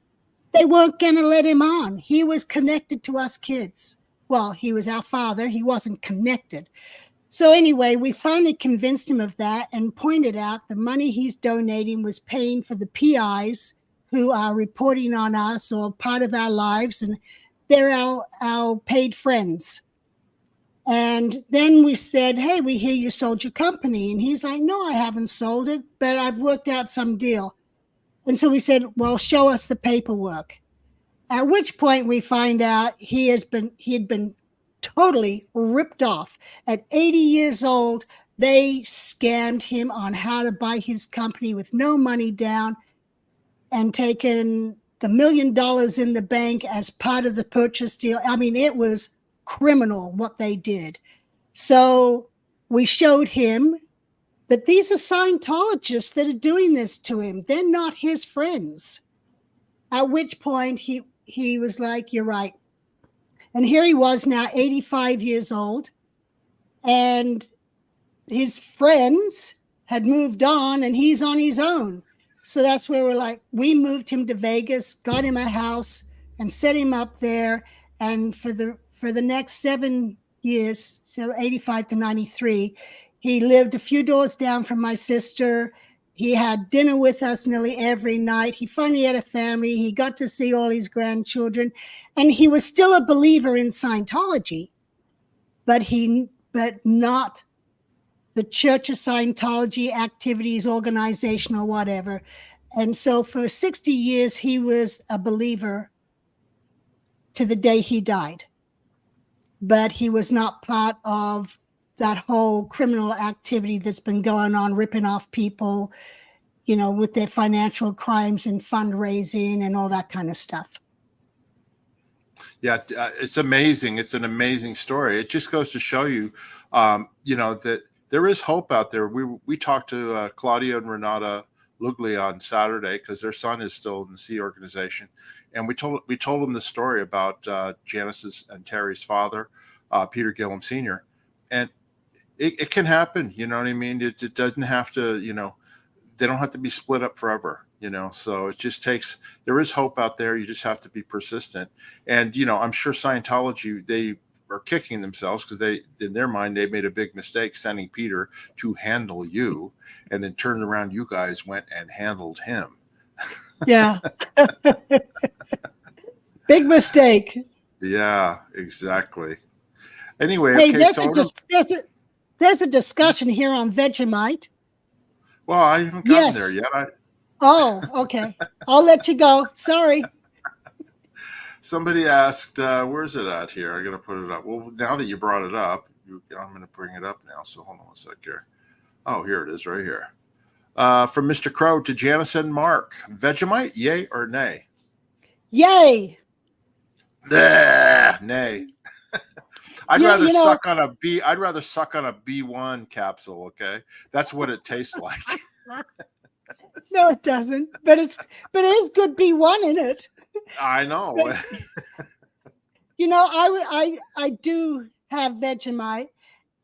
Speaker 2: they weren't going to let him on. He was connected to us kids. Well, he was our father. He wasn't connected. So anyway, we finally convinced him of that and pointed out the money he's donating was paying for the PIs who are reporting on us or part of our lives, and they're our paid friends. And then we said, hey, we hear you sold your company. And he's like, no, I haven't sold it, but I've worked out some deal. And so we said, well, show us the paperwork. At which point we find out he had been totally ripped off. At 80 years old, they scammed him on how to buy his company with no money down and taken the $1 million in the bank as part of the purchase deal. I mean, it was criminal what they did. So we showed him that these are Scientologists that are doing this to him. They're not his friends. At which point he was like, you're right. And here he was now 85 years old, and his friends had moved on and he's on his own. So that's where we're like, we moved him to Vegas, got him a house and set him up there. And for the next 7 years, so 85 to 93, he lived a few doors down from my sister. He had dinner with us nearly every night. He finally had a family. He got to see all his grandchildren, and he was still a believer in Scientology, but not the Church of Scientology activities, organization, or whatever. And so for 60 years, he was a believer to the day he died. But he was not part of that whole criminal activity that's been going on, ripping off people, with their financial crimes and fundraising and all that kind of stuff.
Speaker 1: Yeah, it's amazing. It's an amazing story. It just goes to show you, that there is hope out there. We talked to Claudia and Renata Lugli on Saturday because their son is still in the Sea Organization, and we told them the story about Janis's and Terry's father, Peter Gillham Sr., and it can happen. You know what I mean? It doesn't have to. They don't have to be split up forever. So it just takes. There is hope out there. You just have to be persistent, and I'm sure Scientology, they are kicking themselves because in their mind, they made a big mistake sending Peter to handle you, and then turned around, you guys went and handled him.
Speaker 2: Yeah. Big mistake.
Speaker 1: Yeah, exactly. Anyway,
Speaker 2: hey,
Speaker 1: okay,
Speaker 2: there's a discussion here on Vegemite.
Speaker 1: Well, I haven't gotten there yet.
Speaker 2: Oh, okay. I'll let you go. Sorry.
Speaker 1: Somebody asked, where's it at here? I got to put it up. Well, now that you brought it up, I'm going to bring it up now. So hold on 1 sec here. Oh, here it is right here. From Mr. Crow to Janis and Mark. Vegemite, yay or nay?
Speaker 2: Yay.
Speaker 1: Nay. I'd rather suck on a B1 capsule, okay? That's what it tastes like.
Speaker 2: No, it doesn't. But it is good B1 in it.
Speaker 1: I know.
Speaker 2: But, I do have Vegemite,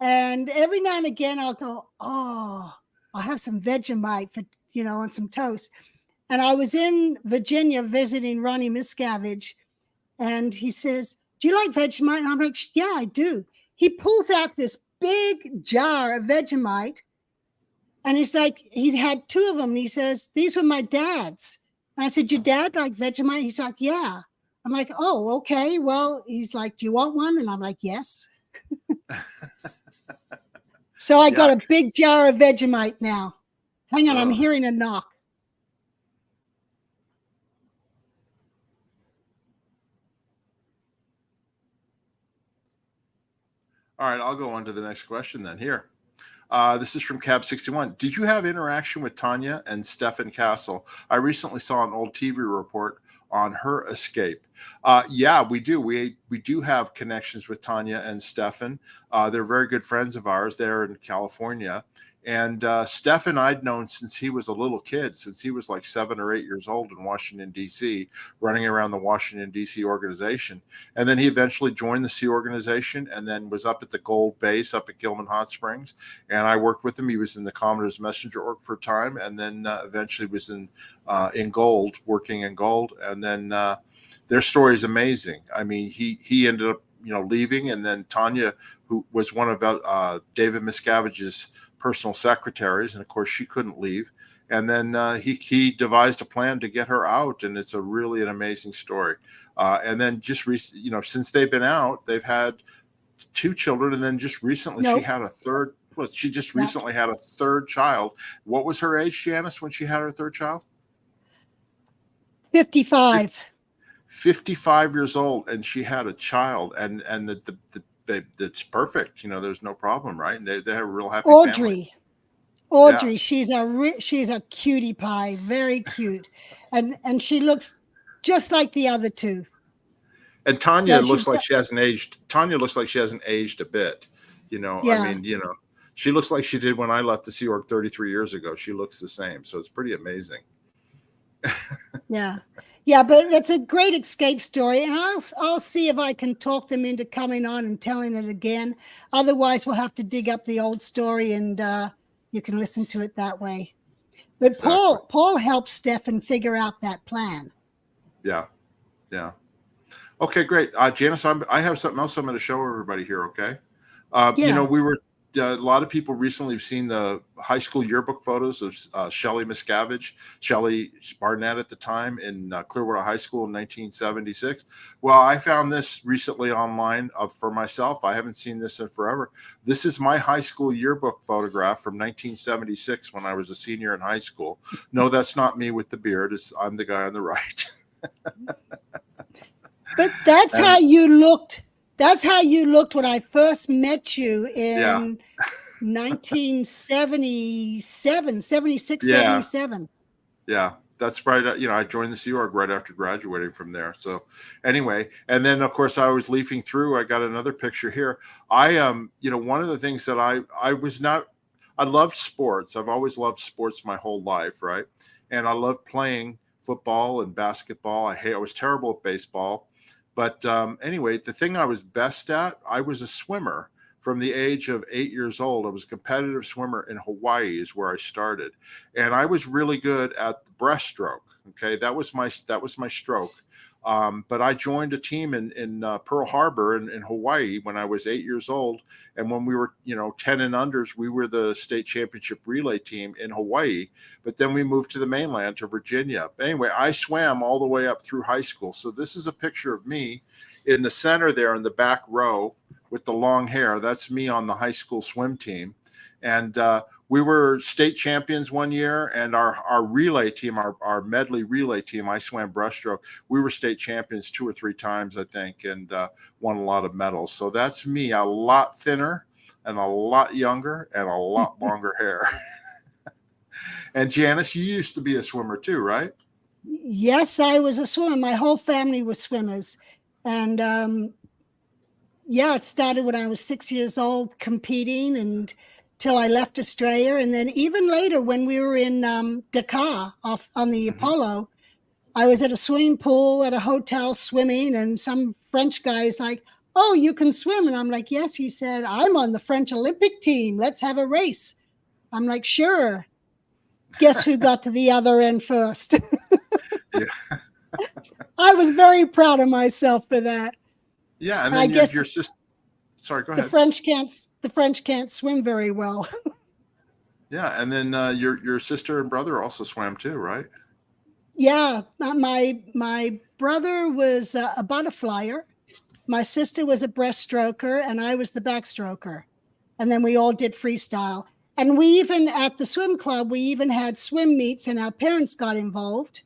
Speaker 2: and every now and again I'll go, oh, I'll have some Vegemite for, on some toast. And I was in Virginia visiting Ronnie Miscavige, and he says, do you like Vegemite? And I'm like, yeah, I do. He pulls out this big jar of Vegemite, and he's like, he had 2 of them. And he says, these were my dad's. And I said, your dad like Vegemite? He's like, yeah. I'm like, oh, okay. Well, he's like, do you want one? And I'm like, yes. So I got a big jar of Vegemite now. Hang on, I'm hearing a knock.
Speaker 1: All right, I'll go on to the next question then. Here. This is from Cab61. Did you have interaction with Tanya and Stefan Castle? I recently saw an old TV report on her escape. Yeah, we do. We do have connections with Tanya and Stefan. They're very good friends of ours there in California. And Stefan I'd known since he was a little kid, since he was like 7 or 8 years old in Washington, D.C., running around the Washington, D.C. organization. And then he eventually joined the Sea organization and then was up at the Gold base up at Gillham Hot Springs. And I worked with him. He was in the Commodore's Messenger Org for a time, and then eventually was in Gold, working in Gold. And then their story is amazing. I mean, he ended up, leaving. And then Tanya, who was one of David Miscavige's personal secretaries, and of course she couldn't leave, and then he devised a plan to get her out, and it's really an amazing story. And then just since they've been out, they've had 2 children, and then just recently she had a third. Well, she just recently had a third child. What was her age, Janis, when she had her third child?
Speaker 2: 55.
Speaker 1: 55 years old, and she had a child, and that's perfect. There's no problem, right? And they have a real happy family.
Speaker 2: Audrey, she's a cutie pie, very cute, and she looks just like the other 2.
Speaker 1: And Tanya looks like she hasn't aged. Tanya looks like she hasn't aged a bit. I mean, she looks like she did when I left the Sea Org 33 years ago. She looks the same, so it's pretty amazing.
Speaker 2: Yeah, but it's a great escape story, and I'll see if I can talk them into coming on and telling it again. Otherwise, we'll have to dig up the old story, and you can listen to it that way. But exactly. Paul helped Stefan figure out that plan.
Speaker 1: Yeah. Okay, great. Janis, I have something else I'm going to show everybody here. Okay. We were. A lot of people recently have seen the high school yearbook photos of Shelley Miscavige, Shelley Barnett at the time in Clearwater High School in 1976. Well, I found this recently online for myself. I haven't seen this in forever. This is my high school yearbook photograph from 1976 when I was a senior in high school. No, that's not me with the beard. I'm the guy on the right.
Speaker 2: But that's how you looked. That's how you looked when I first met you in 1977, 76, 77.
Speaker 1: Yeah, that's right. I joined the Sea Org right after graduating from there. So anyway, and then of course I was leafing through. I got another picture here. One of the things that I loved sports. I've always loved sports my whole life, right? And I loved playing football and basketball. I was terrible at baseball. But anyway, the thing I was best at, I was a swimmer from the age of 8 years old. I was a competitive swimmer in Hawaii is where I started. And I was really good at the breaststroke. Okay, that was my stroke. But I joined a team in Pearl Harbor in Hawaii when I was 8 years old. And when we were, 10 and unders, we were the state championship relay team in Hawaii. But then we moved to the mainland to Virginia. But anyway, I swam all the way up through high school. So this is a picture of me in the center there in the back row with the long hair. That's me on the high school swim team. And we were state champions one year, and our relay team, our medley relay team, I swam breaststroke. We were state champions 2 or 3 times, I think, and won a lot of medals. So that's me, a lot thinner and a lot younger and a lot longer hair. And Janis, you used to be a swimmer too, right?
Speaker 2: Yes, I was a swimmer. My whole family was swimmers. And it started when I was 6 years old competing and till I left Australia. And then even later when we were in Dakar off on the Apollo, I was at a swimming pool at a hotel swimming, and some French guy's like, "Oh, you can swim." And I'm like, "Yes." He said, "I'm on the French Olympic team. Let's have a race." I'm like, "Sure." Guess who got to the other end first? I was very proud of myself for that.
Speaker 1: Yeah, and then your sister. Sorry, go ahead.
Speaker 2: The French can't swim very well.
Speaker 1: Yeah, and then your sister and brother also swam too, right?
Speaker 2: Yeah, my brother was a butterflyer. My sister was a breaststroker, and I was the backstroker. And then we all did freestyle. And we even, at the swim club, we even had swim meets, and our parents got involved.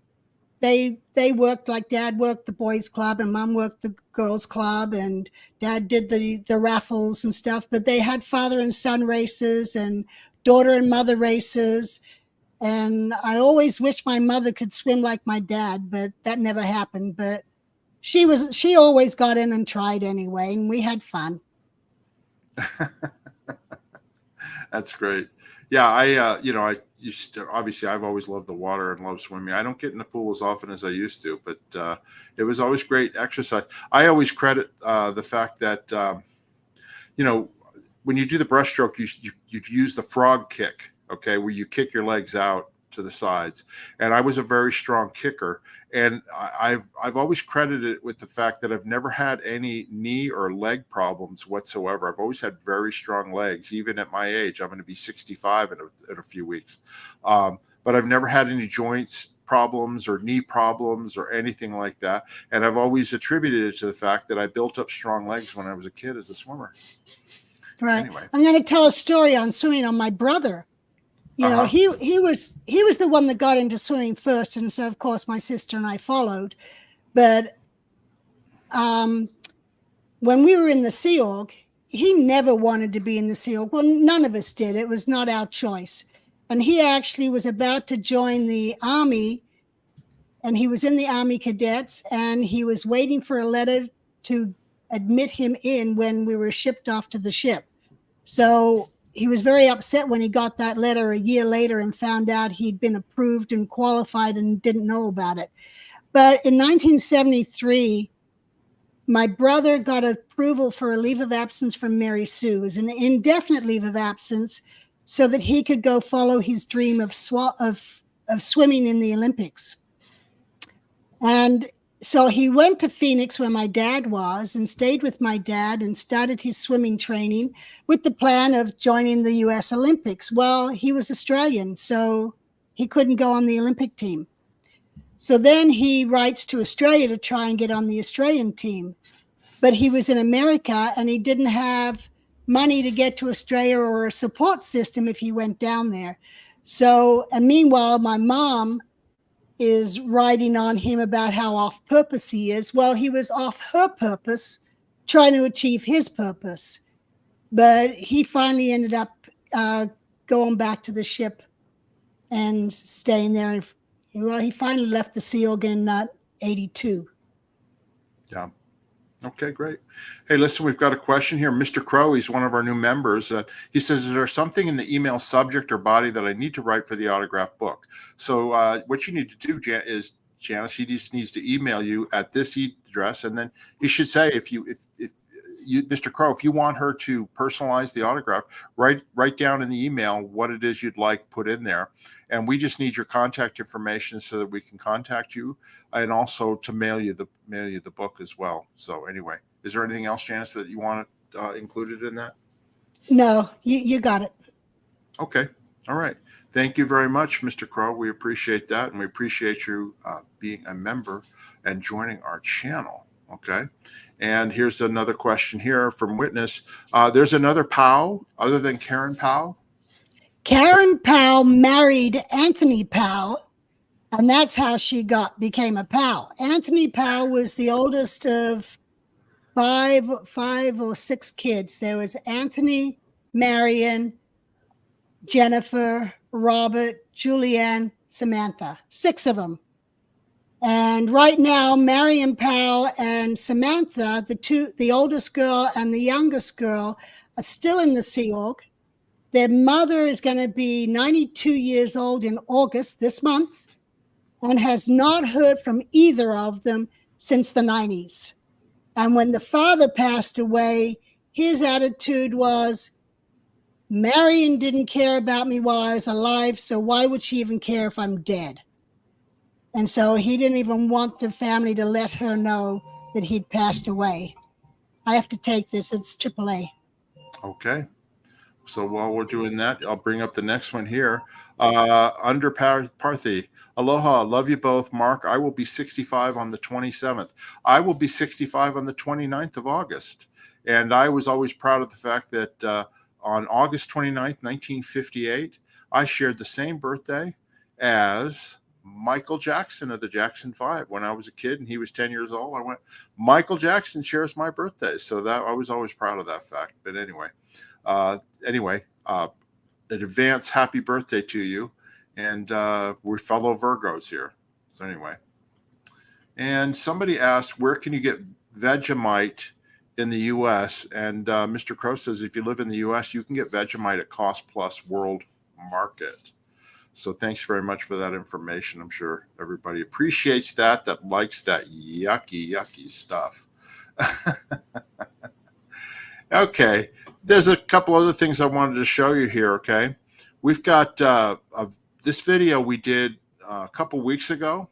Speaker 2: They worked, like Dad worked the boys club and Mom worked the girls club, and Dad did the raffles and stuff. But they had father and son races and daughter and mother races. And I always wish my mother could swim like my dad, but that never happened. But she always got in and tried anyway, and we had fun.
Speaker 1: That's great. Yeah, I used to, obviously I've always loved the water and love swimming. I don't get in the pool as often as I used to, but it was always great exercise. I always credit the fact that you know, when you do the breaststroke, you use the frog kick, okay, where you kick your legs out to the sides. And I was a very strong kicker, and I've always credited it with the fact that I've never had any knee or leg problems whatsoever. I've always had very strong legs, even at my age. I'm going to be 65 in a few weeks, but I've never had any joints problems or knee problems or anything like that. And I've always attributed it to the fact that I built up strong legs when I was a kid as a swimmer.
Speaker 2: Right.
Speaker 1: Anyway.
Speaker 2: I'm going to tell a story on swimming on my brother. You know, he was the one that got into swimming first, and so of course my sister and I followed. But when we were in the Sea Org, he never wanted to be in the Sea Org. Well, none of us did. It was not our choice. And he actually was about to join the Army, and he was in the Army cadets, and he was waiting for a letter to admit him in when we were shipped off to the ship. So he was very upset when he got that letter a year later and found out he'd been approved and qualified and didn't know about it. But in 1973, my brother got approval for a leave of absence from Mary Sue. It was an indefinite leave of absence so that he could go follow his dream of swimming in the Olympics. And so he went to Phoenix where my dad was and stayed with my dad and started his swimming training with the plan of joining the US Olympics. Well, he was Australian, so he couldn't go on the Olympic team. So then he writes to Australia to try and get on the Australian team. But he was in America and he didn't have money to get to Australia or a support system if he went down there. So, and meanwhile, my mom is writing on him about how off purpose he is. Well, he was off her purpose, trying to achieve his purpose. But he finally ended up going back to the ship and staying there. Well, he finally left the Sea Org in 82.
Speaker 1: Yeah. Okay, great. Hey, listen, we've got a question here. Mr. Crow, he's one of our new members. He says, is there something in the email subject or body that I need to write for the autograph book? So what you need to do, is Janice, he just needs to email you at this address. And then he should say, if you, Mr. Crow, if you want her to personalize the autograph, write down in the email what it is you'd like put in there. And we just need your contact information so that we can contact you, and also to mail you the book as well. So anyway, is there anything else, Janice, that you want included in that?
Speaker 2: No, you got it.
Speaker 1: Okay. All right. Thank you very much, Mr. Crow. We appreciate that. And we appreciate you being a member and joining our channel. Okay. And here's another question here from Witness. There's another Powell other than Karen Powell?
Speaker 2: Karen Powell married Anthony Powell, and that's how she became a Powell. Anthony Powell was the oldest of five or six kids. There was Anthony, Marion, Jennifer, Robert, Julianne, Samantha, 6 of them. And right now, Marion Powell and Samantha, the oldest girl and the youngest girl, are still in the Sea Org. Their mother is going to be 92 years old in August this month and has not heard from either of them since the 90s. And when the father passed away, his attitude was, Marion didn't care about me while I was alive, so why would she even care if I'm dead? And so he didn't even want the family to let her know that he'd passed away. I have to take this. It's AAA.
Speaker 1: Okay. So while we're doing that, I'll bring up the next one here. Under Parthy. Aloha. Love you both. Mark, I will be 65 on the 27th. I will be 65 on the 29th of August. And I was always proud of the fact that on August 29th, 1958, I shared the same birthday as Michael Jackson of the Jackson 5. When I was a kid and he was 10 years old, I went, Michael Jackson shares my birthday. So that I was always proud of that fact. But anyway, an advance happy birthday to you. And we're fellow Virgos here. So anyway, and somebody asked, where can you get Vegemite in the U.S. And Mr. Crow says if you live in the U.S., you can get Vegemite at Cost Plus World Market. So thanks very much for that information. I'm sure everybody appreciates that likes that yucky stuff. Okay, there's a couple other things I wanted to show you here, okay? We've got this video we did a couple weeks ago.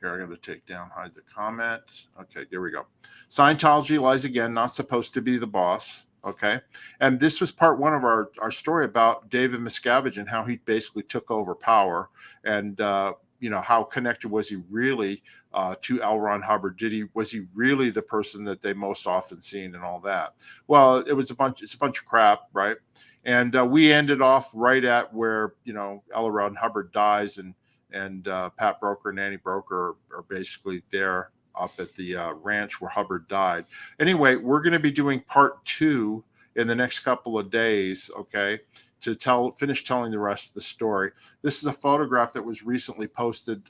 Speaker 1: Here, I'm going to take down, hide the comment. Okay, here we go. Scientology lies again, not supposed to be the boss. Okay. And this was part one of our story about David Miscavige and how he basically took over power. And, how connected was he really to L. Ron Hubbard? Was he really the person that they most often seen and all that? Well, it's a bunch of crap, right? And we ended off right at where, L. Ron Hubbard dies and Pat Broker and Annie Broker are basically there up at the ranch where Hubbard died. Anyway, we're going to be doing part 2 in the next couple of days, okay, to finish telling the rest of the story. This is a photograph that was recently posted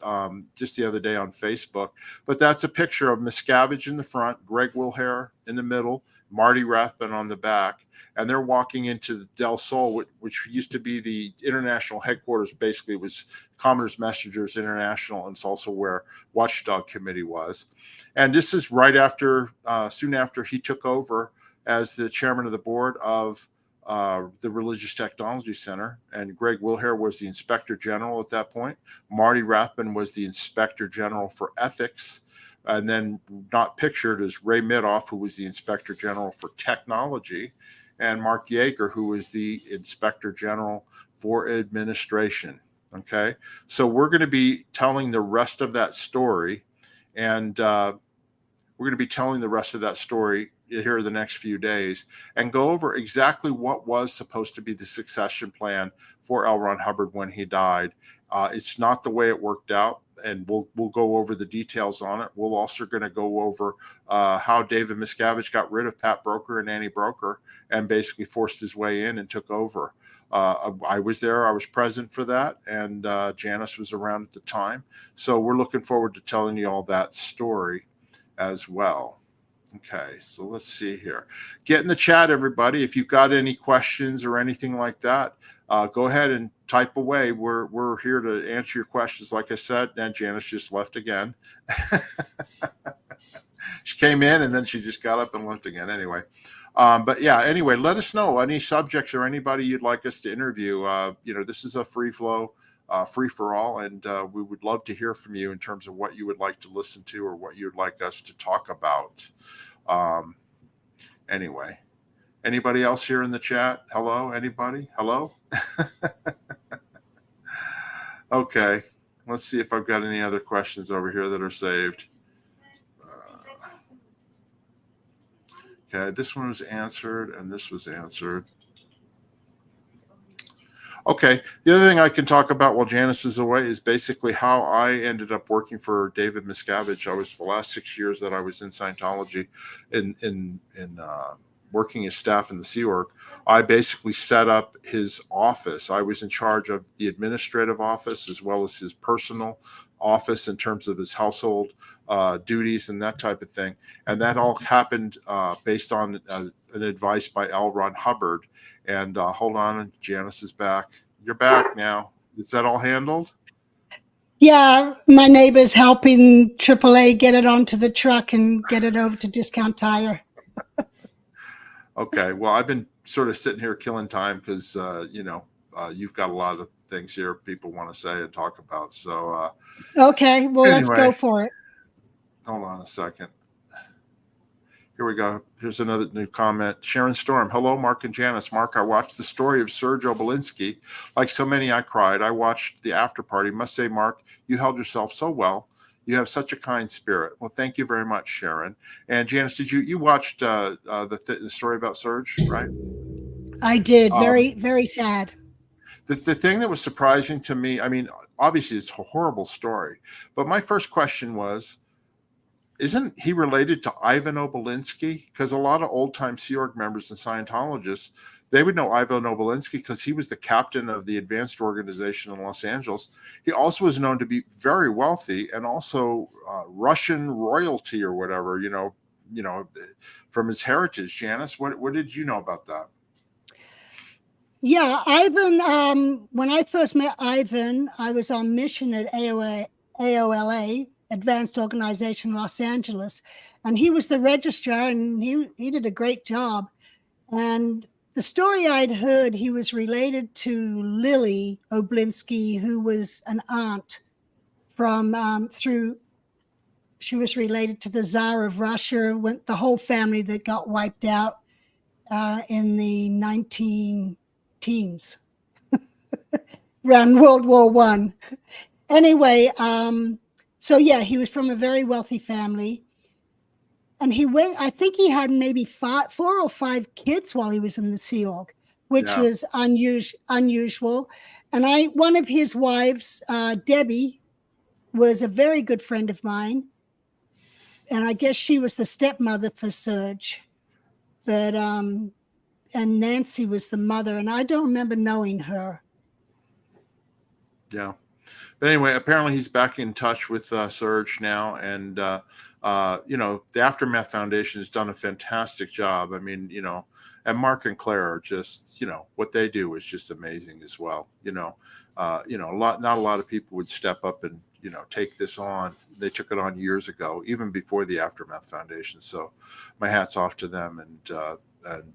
Speaker 1: just the other day on Facebook, but that's a picture of Miscavige in the front, Greg Wilhare in the middle, Marty Rathbun on the back, and they're walking into Del Sol, which used to be the international headquarters. Basically, it was Commoners Messengers International, and it's also where Watchdog Committee was. And this is right after, soon after he took over as the chairman of the board of the Religious Technology Center. And Greg Wilhare was the inspector general at that point. Marty Rathbun was the inspector general for ethics. And then not pictured is Ray Midoff, who was the inspector general for technology, and Mark Yeager, who was the inspector general for administration. Okay, so we're going to be telling the rest of that story, and we're going to be telling the rest of that story here the next few days and go over exactly what was supposed to be the succession plan for L. Ron Hubbard when he died. It's not the way it worked out, and we'll go over the details on it. We're also going to go over how David Miscavige got rid of Pat Broker and Annie Broker and basically forced his way in and took over. I was there. I was present for that, and Janis was around at the time. So we're looking forward to telling you all that story as well. Okay, so let's see here. Get in the chat, everybody. If you've got any questions or anything like that, go ahead and type away. We're here to answer your questions. Like I said, and Janis just left again. She came in and then she just got up and left again. Anyway, but yeah. Anyway, let us know any subjects or anybody you'd like us to interview. This is a free flow. Free for all, and we would love to hear from you in terms of what you would like to listen to or what you'd like us to talk about. Anyway, anybody else here in the chat? Hello, anybody? Hello? Okay, let's see if I've got any other questions over here that are saved. Okay, this one was answered, and this was answered. Okay, the other thing I can talk about while Janis is away is basically how I ended up working for David Miscavige. I was the last 6 years that I was in Scientology in working as staff in the Sea Org. I basically set up his office. I was in charge of the administrative office as well as his personal office in terms of his household duties and that type of thing. And that all happened based on an advice by L. Ron Hubbard. And hold on, Janis is back. You're back now. Is that all handled?
Speaker 2: Yeah, my neighbor's helping AAA get it onto the truck and get it over to Discount Tire.
Speaker 1: Okay, well, I've been sort of sitting here killing time because, you've got a lot of things here people want to say and talk about. So,
Speaker 2: okay, well,
Speaker 1: anyway,
Speaker 2: let's go for it.
Speaker 1: Hold on a second. Here we go. Here's another new comment. Sharon Storm. Hello, Mark and Janis. Mark, I watched the story of Serge Belinsky. Like so many, I cried. I watched the after party. Must say, Mark, you held yourself so well. You have such a kind spirit. Well, thank you very much, Sharon. And Janis, did you watched the story about Serge, right?
Speaker 2: I did. Very, very sad.
Speaker 1: The thing that was surprising to me, I mean, obviously it's a horrible story, but my first question was, isn't he related to Ivan Obelinsky? Because a lot of old-time Sea Org members and Scientologists, they would know Ivan Obelinsky because he was the captain of the advanced organization in Los Angeles. He also was known to be very wealthy and also Russian royalty or whatever, from his heritage. Janis, what did you know about that?
Speaker 2: Yeah, Ivan, when I first met Ivan, I was on mission at AOLA, Advanced Organization Los Angeles, and he was the registrar, and he did a great job. And the story I'd heard, he was related to Lily Oblinsky, who was an aunt from she was related to the Tsar of Russia, the whole family that got wiped out in the 19 teens around World War I. Anyway, so yeah, he was from a very wealthy family. And I think he had maybe 4 or 5 kids while he was in the Sea Org, which was unusual. And one of his wives, Debbie, was a very good friend of mine. And I guess she was the stepmother for Serge. But and Nancy was the mother, and I don't remember knowing her.
Speaker 1: Yeah. But anyway, apparently he's back in touch with Serge now, and the Aftermath Foundation has done a fantastic job. I mean, and Mark and Claire are just, what they do is just amazing as well. Not a lot of people would step up and take this on. They took it on years ago, even before the Aftermath Foundation. So my hat's off to them, and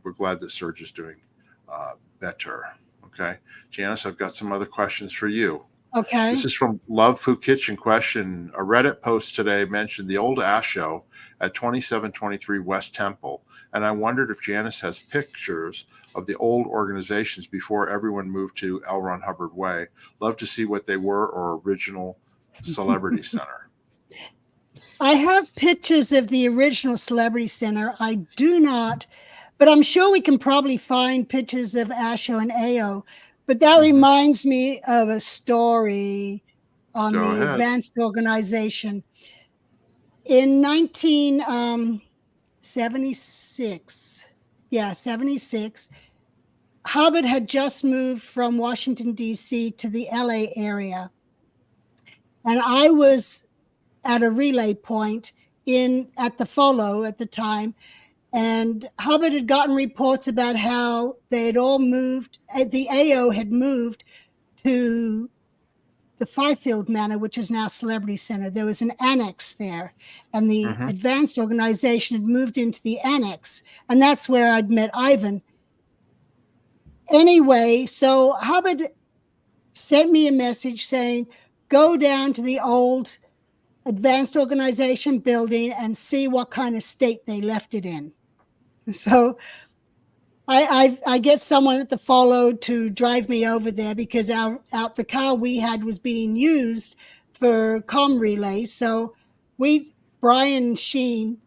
Speaker 1: we're glad that Serge is doing better. Okay, Janis, I've got some other questions for you.
Speaker 2: Okay.
Speaker 1: This is from Love Food Kitchen question. A Reddit post today mentioned the old Ash Show at 2723 West Temple, and I wondered if Janis has pictures of the old organizations before everyone moved to L. Ron Hubbard Way. Love to see what they were or original Celebrity Center.
Speaker 2: I have pictures of the original Celebrity Center. I do not, but I'm sure we can probably find pictures of ASHO and AO. But that reminds me of a story on the Advanced Organization. In 1976, 76, Hubbard had just moved from Washington, D.C. to the L.A. area. And I was at a relay point at the Follow at the time. And Hubbard had gotten reports about how they had all moved, the AO had moved to the Fifield Manor, which is now Celebrity Center. There was an annex there, and the Advanced Organization had moved into the annex. And that's where I'd met Ivan. Anyway, so Hubbard sent me a message saying, go down to the old Advanced Organization building and see what kind of state they left it in. So I get someone at the Follow to drive me over there because the car we had was being used for comm relay. So Brian Sheen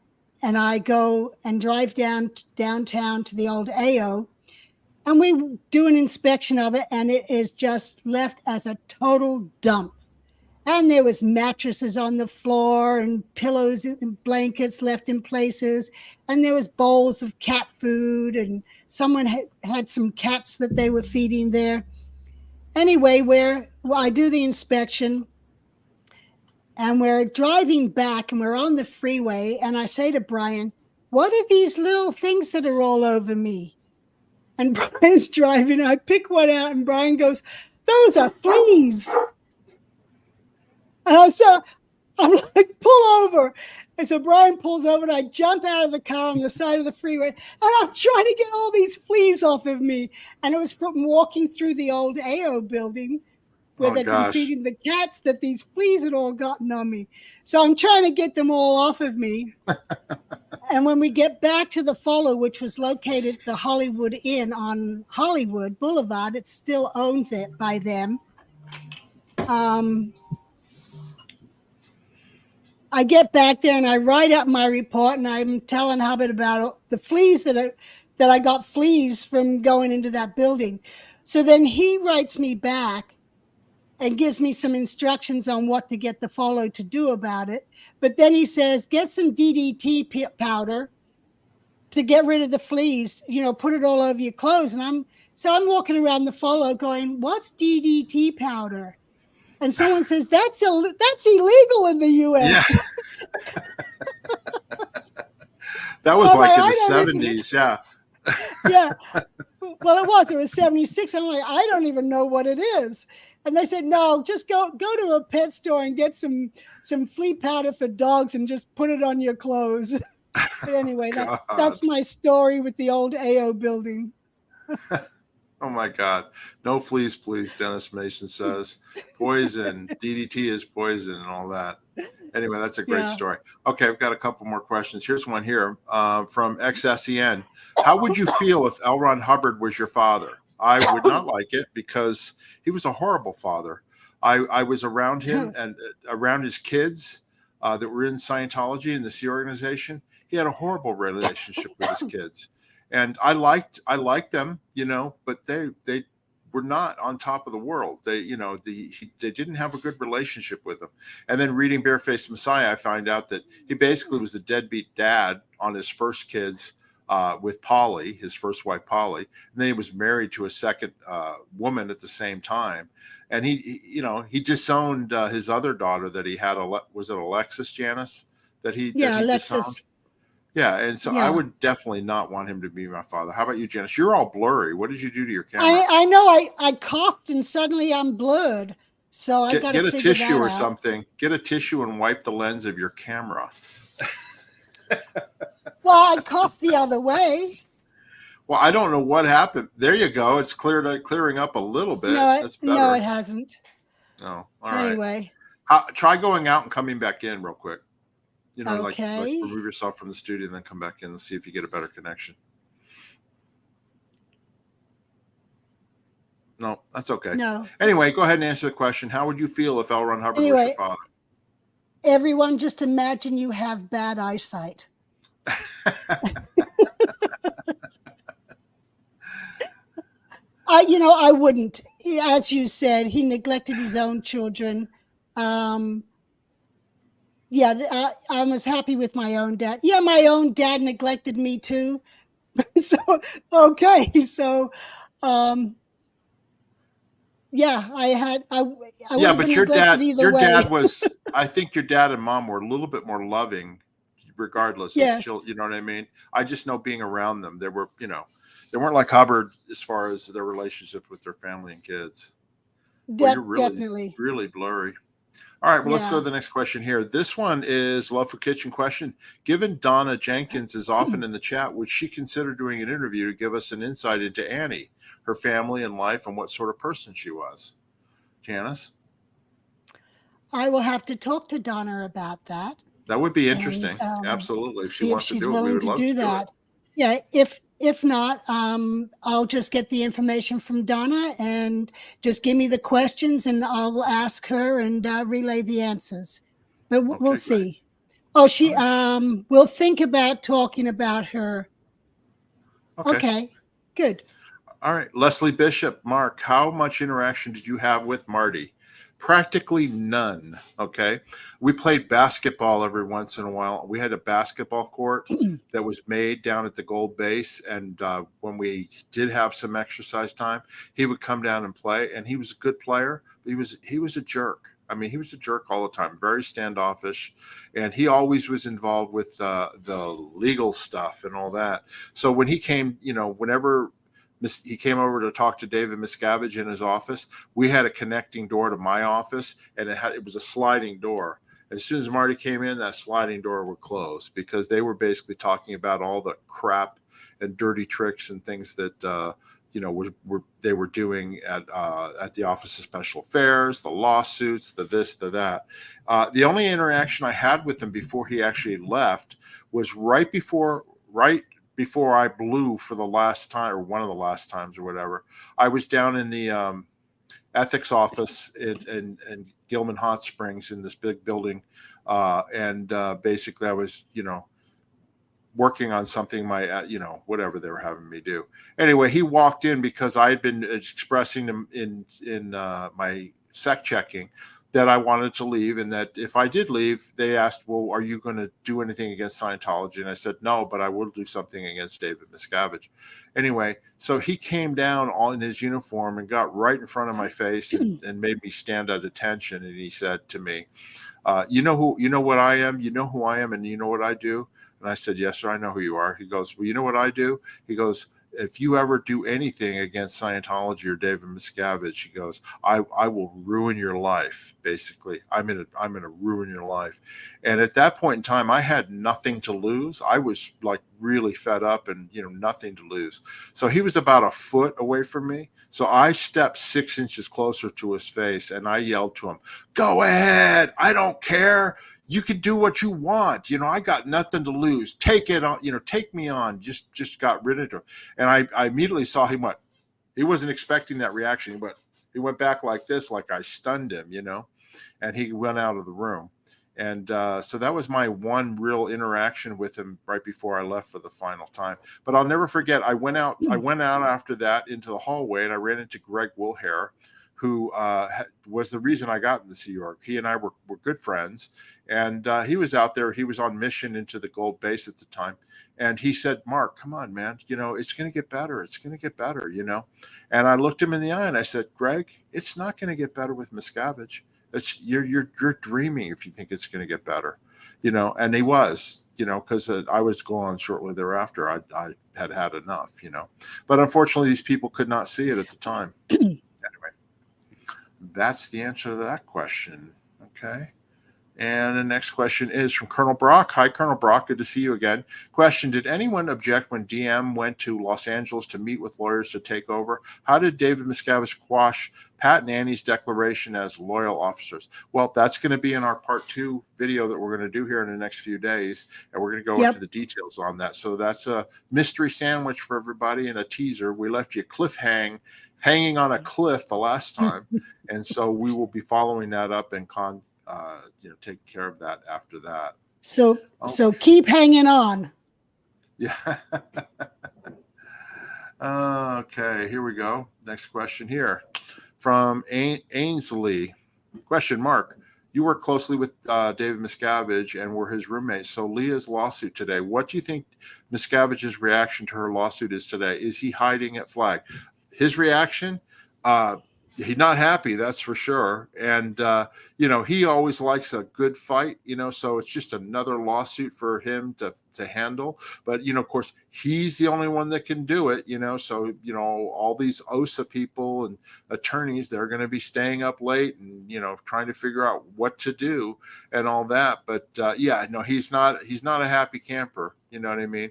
Speaker 2: and I go and drive downtown to the old AO, and we do an inspection of it, and it is just left as a total dump. And there was mattresses on the floor and pillows and blankets left in places. And there was bowls of cat food, and someone had some cats that they were feeding there. Anyway, I do the inspection, and we're driving back, and we're on the freeway. And I say to Brian, what are these little things that are all over me? And Brian's driving. I pick one out, and Brian goes, those are fleas. And I'm like, pull over. And so Brian pulls over, and I jump out of the car on the side of the freeway, and I'm trying to get all these fleas off of me. And it was from walking through the old AO building where they'd been feeding the cats that these fleas had all gotten on me. So I'm trying to get them all off of me. And when we get back to the Follow, which was located at the Hollywood Inn on Hollywood Boulevard, it's still owned by them. I get back there and I write up my report, and I'm telling Hubbard about the fleas that I got fleas from going into that building. So then he writes me back and gives me some instructions on what to get the Follow to do about it. But then he says, get some DDT powder to get rid of the fleas, put it all over your clothes. And I'm walking around the Follow going, what's DDT powder? And someone says, that's illegal in the U.S.
Speaker 1: That was
Speaker 2: I'm
Speaker 1: like
Speaker 2: like,
Speaker 1: in the
Speaker 2: I don't even,
Speaker 1: 70s. Yeah.
Speaker 2: yeah. Well, it was 76. I'm like, I don't even know what it is. And they said, no, just go to a pet store and get some flea powder for dogs and just put it on your clothes. But anyway, that's
Speaker 1: God.
Speaker 2: my story with the old AO building.
Speaker 1: Oh my God. No fleas, please, Dennis Mason says. Poison. DDT is poison and all that. Anyway, that's a great
Speaker 2: Yeah.
Speaker 1: story. Okay, I've got a couple more questions. Here's one here from XSEN. How would you feel if L. Ron Hubbard was your father? I would not like it because he was a horrible father. I was around him and around his kids that were in Scientology and the Sea organization. He had a horrible relationship with his kids. And I liked them, but they were not on top of the world. They, they didn't have a good relationship with them. And then reading Barefaced Messiah, I find out that he basically was a deadbeat dad on his first kids with Polly, his first wife Polly, and then he was married to a second woman at the same time. And he disowned his other daughter that he had. Was it Alexis, Janis, that he disowned?
Speaker 2: Alexis.
Speaker 1: Yeah, and so I
Speaker 2: Yeah.
Speaker 1: would definitely not want him to be my father. How about you, Janice? You're all blurry. What did you do to your camera?
Speaker 2: I know I coughed and suddenly I'm blurred. So I got to
Speaker 1: Get a
Speaker 2: figure
Speaker 1: tissue
Speaker 2: that
Speaker 1: or
Speaker 2: out.
Speaker 1: something. Get a tissue and wipe the lens of your camera.
Speaker 2: Well, I coughed the other way.
Speaker 1: Well, I don't know what happened. There you go. It's clearing up a little bit. That's better.
Speaker 2: No, it hasn't.
Speaker 1: Oh, all right.
Speaker 2: Anyway.
Speaker 1: Try going out and coming back in real quick.
Speaker 2: Okay.
Speaker 1: Like remove yourself from the studio and then come back in and see if you get a better connection. No, that's okay.
Speaker 2: No.
Speaker 1: Anyway, go ahead and answer the question. How would you feel if L. Ron Hubbard was your father?
Speaker 2: Everyone, just imagine you have bad eyesight. I wouldn't. As you said, he neglected his own children. I was happy with my own dad. Yeah, my own dad neglected me too. So, okay. So,
Speaker 1: yeah, but your dad was, I think your dad and mom were a little bit more loving regardless.
Speaker 2: Yes.
Speaker 1: You know what I mean? I just know being around them, they were, they weren't like Hubbard as far as their relationship with their family and kids. Well, you're really,
Speaker 2: definitely
Speaker 1: really blurry. All right, well, let's go to the next question here. This one is Love for Kitchen question. Given Donna Jenkins is often in the chat, would she consider doing an interview to give us an insight into Annie, her family and life, and what sort of person she was? Janice?
Speaker 2: I will have to talk to Donna about that.
Speaker 1: That would be interesting. Absolutely. If she wants to do it, we would love to do that.
Speaker 2: Yeah, if not, I'll just get the information from Donna and just give me the questions and I'll ask her and relay the answers. But we'll see. Oh, we'll think about talking about her. Okay, good.
Speaker 1: All right. Leslie Bishop, Mark, how much interaction did you have with Marty? Practically none. Okay. We played basketball every once in a while. We had a basketball court that was made down at the Gold Base. And when we did have some exercise time, he would come down and play. And he was a good player. But he was a jerk. I mean, he was a jerk all the time, very standoffish. And he always was involved with the legal stuff and all that. So when he came, whenever he came over to talk to David Miscavige in his office, we had a connecting door to my office, and it was a sliding door. As soon as Marty came in, that sliding door would close because they were basically talking about all the crap and dirty tricks and things that they were doing at the Office of Special Affairs, the lawsuits, the this, the that. The only interaction I had with him before he actually left was right before I blew for the last time, or one of the last times or whatever. I was down in the ethics office in Gillham Hot Springs in this big building. And basically I was, working on something, whatever they were having me do. Anyway, he walked in because I had been expressing him in my sec checking that I wanted to leave, and that if I did leave, they asked, well, are you going to do anything against Scientology? And I said, no, but I will do something against David Miscavige. Anyway, so he came down all in his uniform and got right in front of my face and made me stand at attention. And he said to me, you know what I am, you know who I am, and you know what I do? And I said, yes, sir, I know who you are. He goes, well, you know what I do? He goes, if you ever do anything against Scientology or David Miscavige, he goes, I will ruin your life. Basically, I'm gonna ruin your life. And at that point in time, I had nothing to lose. I was like really fed up and, nothing to lose. So he was about a foot away from me. So I stepped 6 inches closer to his face and I yelled to him, go ahead. I don't care. You can do what you want. I got nothing to lose. Take it on, take me on. Just got rid of him. And I immediately saw he wasn't expecting that reaction. He went back like this, like I stunned him, and he went out of the room. And so that was my one real interaction with him right before I left for the final time. But I'll never forget, I went out after that into the hallway and I ran into Greg Wilhare, who was the reason I got into Sea York. He and I were good friends. And he was out there. He was on mission into the gold base at the time. And he said, Mark, come on, man. It's going to get better. It's going to get better, And I looked him in the eye and I said, Greg, it's not going to get better with Miscavige. You're dreaming if you think it's going to get better, And he was, because I was gone shortly thereafter. I had enough, But unfortunately, these people could not see it at the time. Anyway, that's the answer to that question. Okay. And the next question is from Colonel Brock. Hi, Colonel Brock. Good to see you again. Question: did anyone object when DM went to Los Angeles to meet with lawyers to take over? How did David Miscavige quash Pat and Annie's declaration as loyal officers? Well, that's going to be in our part 2 video that we're going to do here in the next few days. And we're going to go into the details on that. So that's a mystery sandwich for everybody and a teaser. We left you hanging on a cliff the last time. And so we will be following that up and take care of that after that.
Speaker 2: So keep hanging on.
Speaker 1: Yeah. Okay, here we go. Next question here from Ainsley. Question: Mark, you work closely with David Miscavige and were his roommates. So Leah's lawsuit today, what do you think Miscavige's reaction to her lawsuit is today? Is he hiding at flag? His reaction, he's not happy, that's for sure. And, he always likes a good fight, so it's just another lawsuit for him to handle. But, of course, he's the only one that can do it, so, all these Osa people and attorneys, they're going to be staying up late and, trying to figure out what to do and all that. But, he's not a happy camper. You know what I mean?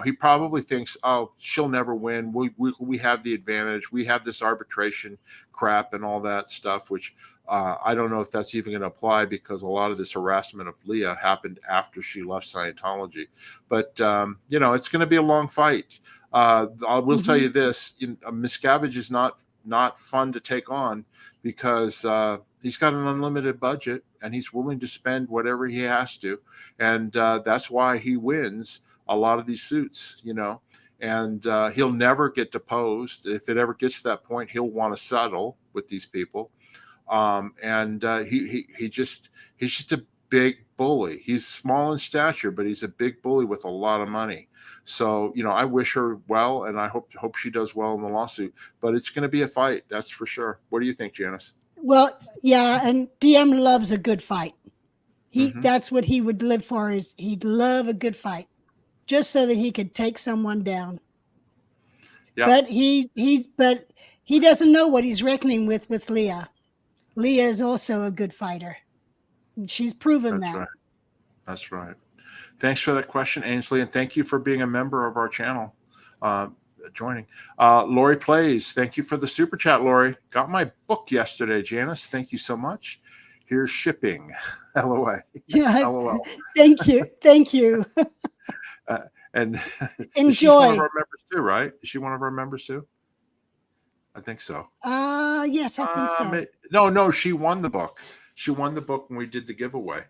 Speaker 1: He probably thinks, oh, she'll never win. We have the advantage. We have this arbitration crap and all that stuff, which I don't know if that's even going to apply because a lot of this harassment of Leah happened after she left Scientology. But, it's going to be a long fight. I will tell you this, Miscavige is not fun to take on because he's got an unlimited budget and he's willing to spend whatever he has to. And that's why he wins a lot of these suits, and he'll never get deposed. If it ever gets to that point, he'll want to settle with these people. He's just a big bully. He's small in stature, but he's a big bully with a lot of money. So, I wish her well, and I hope she does well in the lawsuit, but it's going to be a fight. That's for sure. What do you think, Janis?
Speaker 2: Well, yeah. And DM loves a good fight. That's what he would live for, is he'd love a good fight just so that he could take someone down. Yeah. But he doesn't know what he's reckoning with Leah. Leah is also a good fighter. And she's proven that.
Speaker 1: Right. That's right. Thanks for that question, Ainsley, and thank you for being a member of our channel, joining. Lori Plays, thank you for the super chat, Lori. Got my book yesterday, Janis. Thank you so much. Here's shipping. LOA.
Speaker 2: Yeah.
Speaker 1: LOL.
Speaker 2: Thank you. Thank you.
Speaker 1: And
Speaker 2: enjoy.
Speaker 1: She's one of our members too, right? Is she one of our members too? I think so.
Speaker 2: Yes, I think
Speaker 1: so. No, she won the book. She won the book when we did the giveaway.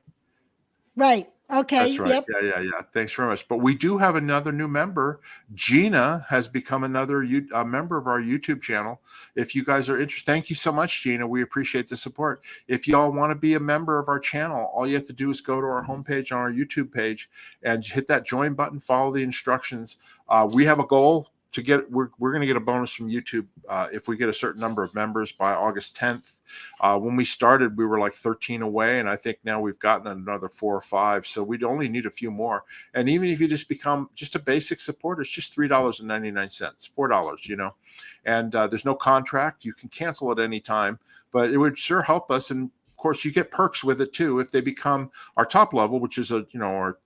Speaker 2: Right. Okay.
Speaker 1: That's right. Yep. Yeah. Thanks very much. But we do have another new member. Gina has become another member of our YouTube channel. If you guys are interested, thank you so much, Gina. We appreciate the support. If y'all want to be a member of our channel, all you have to do is go to our homepage on our YouTube page and hit that join button, follow the instructions. We have a goal we're going to get a bonus from YouTube if we get a certain number of members by August 10th. When we started, we were like 13 away, and I think now we've gotten another 4 or 5. So we'd only need a few more. And even if you just become just a basic supporter, it's just $3.99, $4, you know. And there's no contract. You can cancel at any time, but it would sure help us. And of course, you get perks with it too if they become our top level, which is our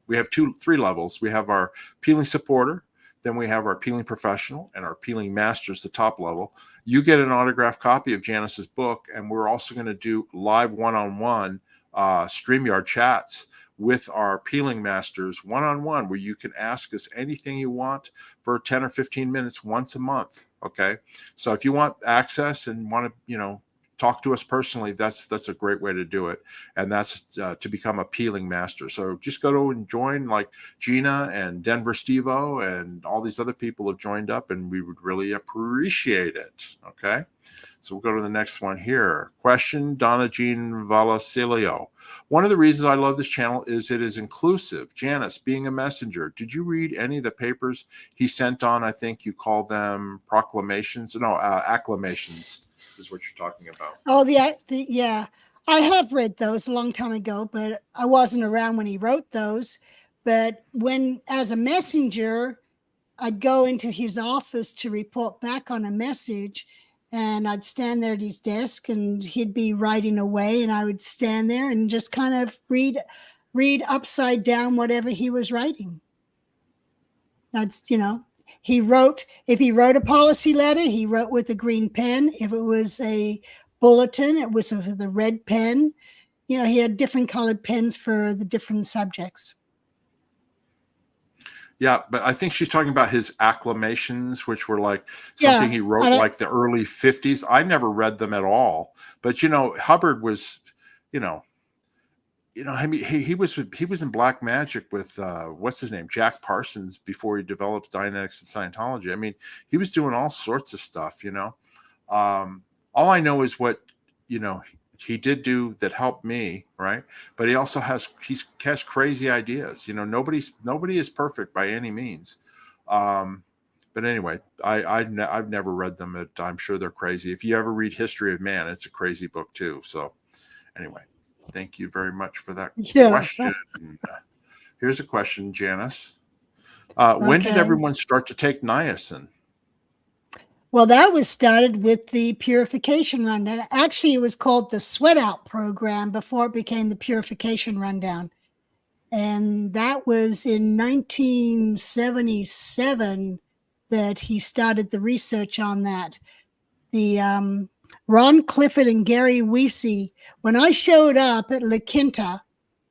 Speaker 1: we have 3 levels. We have our peeling supporter, then we have our peeling professional, and our peeling masters, the top level. You get an autographed copy of Janis's book, and we're also going to do live one-on-one StreamYard chats with our peeling masters one-on-one, where you can ask us anything you want for 10 or 15 minutes once a month. Okay, so if you want access and want to, talk to us personally, that's a great way to do it. And that's to become a peeling master. So just go to and join, like Gina and Denver Stevo and all these other people have joined up, and we would really appreciate it. Okay. So we'll go to the next one here. Question, Donna Jean Valasilio. One of the reasons I love this channel is it is inclusive. Janis, being a messenger, did you read any of the papers he sent on? I think you call them proclamations. No, acclamations is what you're talking about.
Speaker 2: Oh, yeah. I have read those a long time ago, but I wasn't around when he wrote those. But as a messenger, I'd go into his office to report back on a message, and I'd stand there at his desk, and he'd be writing away, and I would stand there and just kind of read upside down whatever he was writing. That's, if he wrote a policy letter, he wrote with a green pen. If it was a bulletin, it was with a red pen. He had different colored pens for the different subjects.
Speaker 1: Yeah, but I think she's talking about his acclamations, which were like something he wrote like the early 50s. I never read them at all. But, Hubbard was, he was in Black Magic with what's his name, Jack Parsons, before he developed Dianetics and Scientology. I mean, he was doing all sorts of stuff. All I know is what he did do that helped me, right? But he also has crazy ideas. Nobody is perfect by any means. But anyway, I've never read them. I'm sure they're crazy. If you ever read History of Man, it's a crazy book too. So anyway. Thank you very much for that question. Here's a question, Janis. When did everyone start to take niacin?
Speaker 2: Well, that was started with the Purification Rundown. Actually, it was called the Sweat Out Program before it became the Purification Rundown. And that was in 1977 that he started the research on that. The Ron Clifford and Gary Weese, when I showed up at La Quinta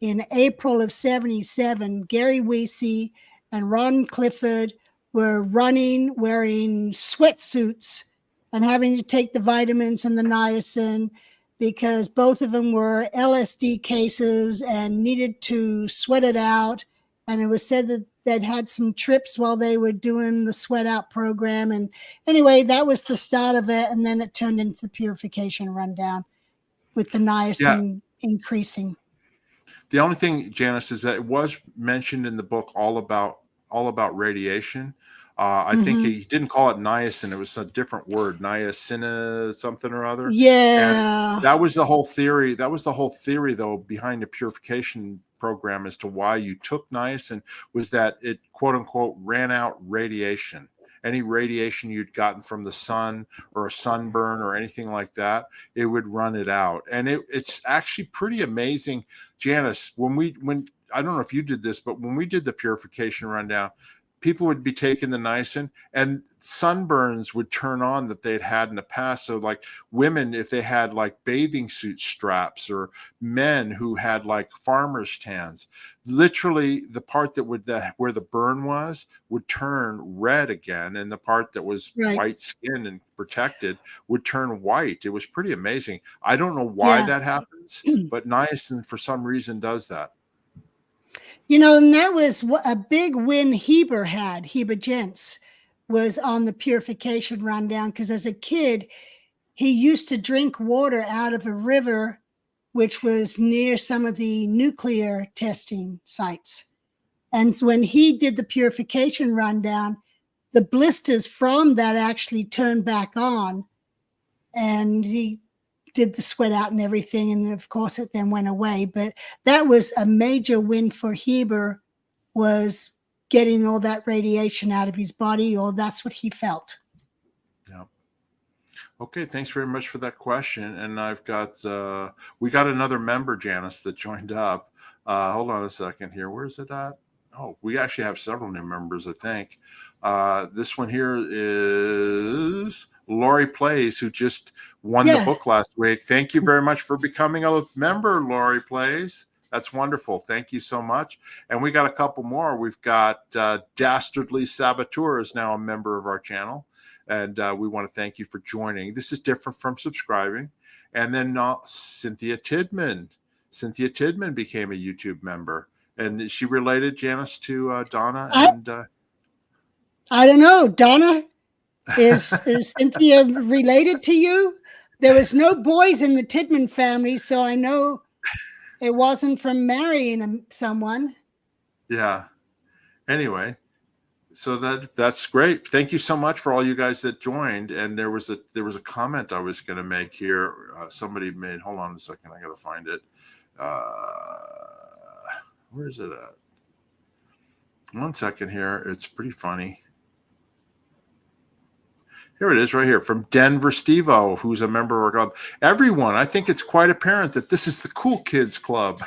Speaker 2: in April of 77, Gary Weese and Ron Clifford were running, wearing sweatsuits and having to take the vitamins and the niacin because both of them were LSD cases and needed to sweat it out. And it was said that they'd had some trips while they were doing the Sweat Out program. And anyway, that was the start of it. And then it turned into the Purification Rundown with the niacin increasing.
Speaker 1: The only thing, Janis, is that it was mentioned in the book all about radiation. I think he didn't call it niacin. It was a different word, niacin something or other.
Speaker 2: Yeah.
Speaker 1: And that was the whole theory. That was the whole theory, though, behind the purification program as to why you took niacin, was that it, quote unquote, ran out radiation. Any radiation you'd gotten from the sun or a sunburn or anything like that, it would run it out. And it's actually pretty amazing, Janis, when I don't know if you did this, but when we did the Purification Rundown, people would be taking the niacin and sunburns would turn on that they'd had in the past. So like women, if they had like bathing suit straps, or men who had like farmer's tans, literally the part where the burn was would turn red again. And the part that was white skin and protected would turn white. It was pretty amazing. I don't know why that happens, but niacin for some reason does that.
Speaker 2: And that was a big win Heber had. Heber Gents was on the Purification Rundown because as a kid, he used to drink water out of a river, which was near some of the nuclear testing sites. And so when he did the Purification Rundown, the blisters from that actually turned back on, and he did the sweat out and everything. And of course it then went away. But that was a major win for Heber, was getting all that radiation out of his body, or that's what he felt.
Speaker 1: Yeah. Okay, thanks very much for that question. And we got another member, Janis, that joined up. Hold on a second here. Where's it at? Oh, we actually have several new members, I think. This one here is Lori Plays, who just won the book last week. Thank you very much for becoming a member, Lori Plays. That's wonderful. Thank you so much. And we got a couple more. We've got Dastardly Saboteur is now a member of our channel. And we want to thank you for joining. This is different from subscribing. And then Cynthia Tidman. Cynthia Tidman became a YouTube member. And is she related, Janis, to Donna?
Speaker 2: I don't know. Donna, is Cynthia related to you? There was no boys in the Tidman family, so I know it wasn't from marrying someone.
Speaker 1: Yeah. Anyway, so that's great. Thank you so much for all you guys that joined. And there was a comment I was going to make here. Somebody made. Hold on a second. I got to find it. Where is it at? 1 second here. It's pretty funny. Here it is right here from Denver Stevo, who's a member of our club. Everyone, I think it's quite apparent that this is the Cool Kids Club.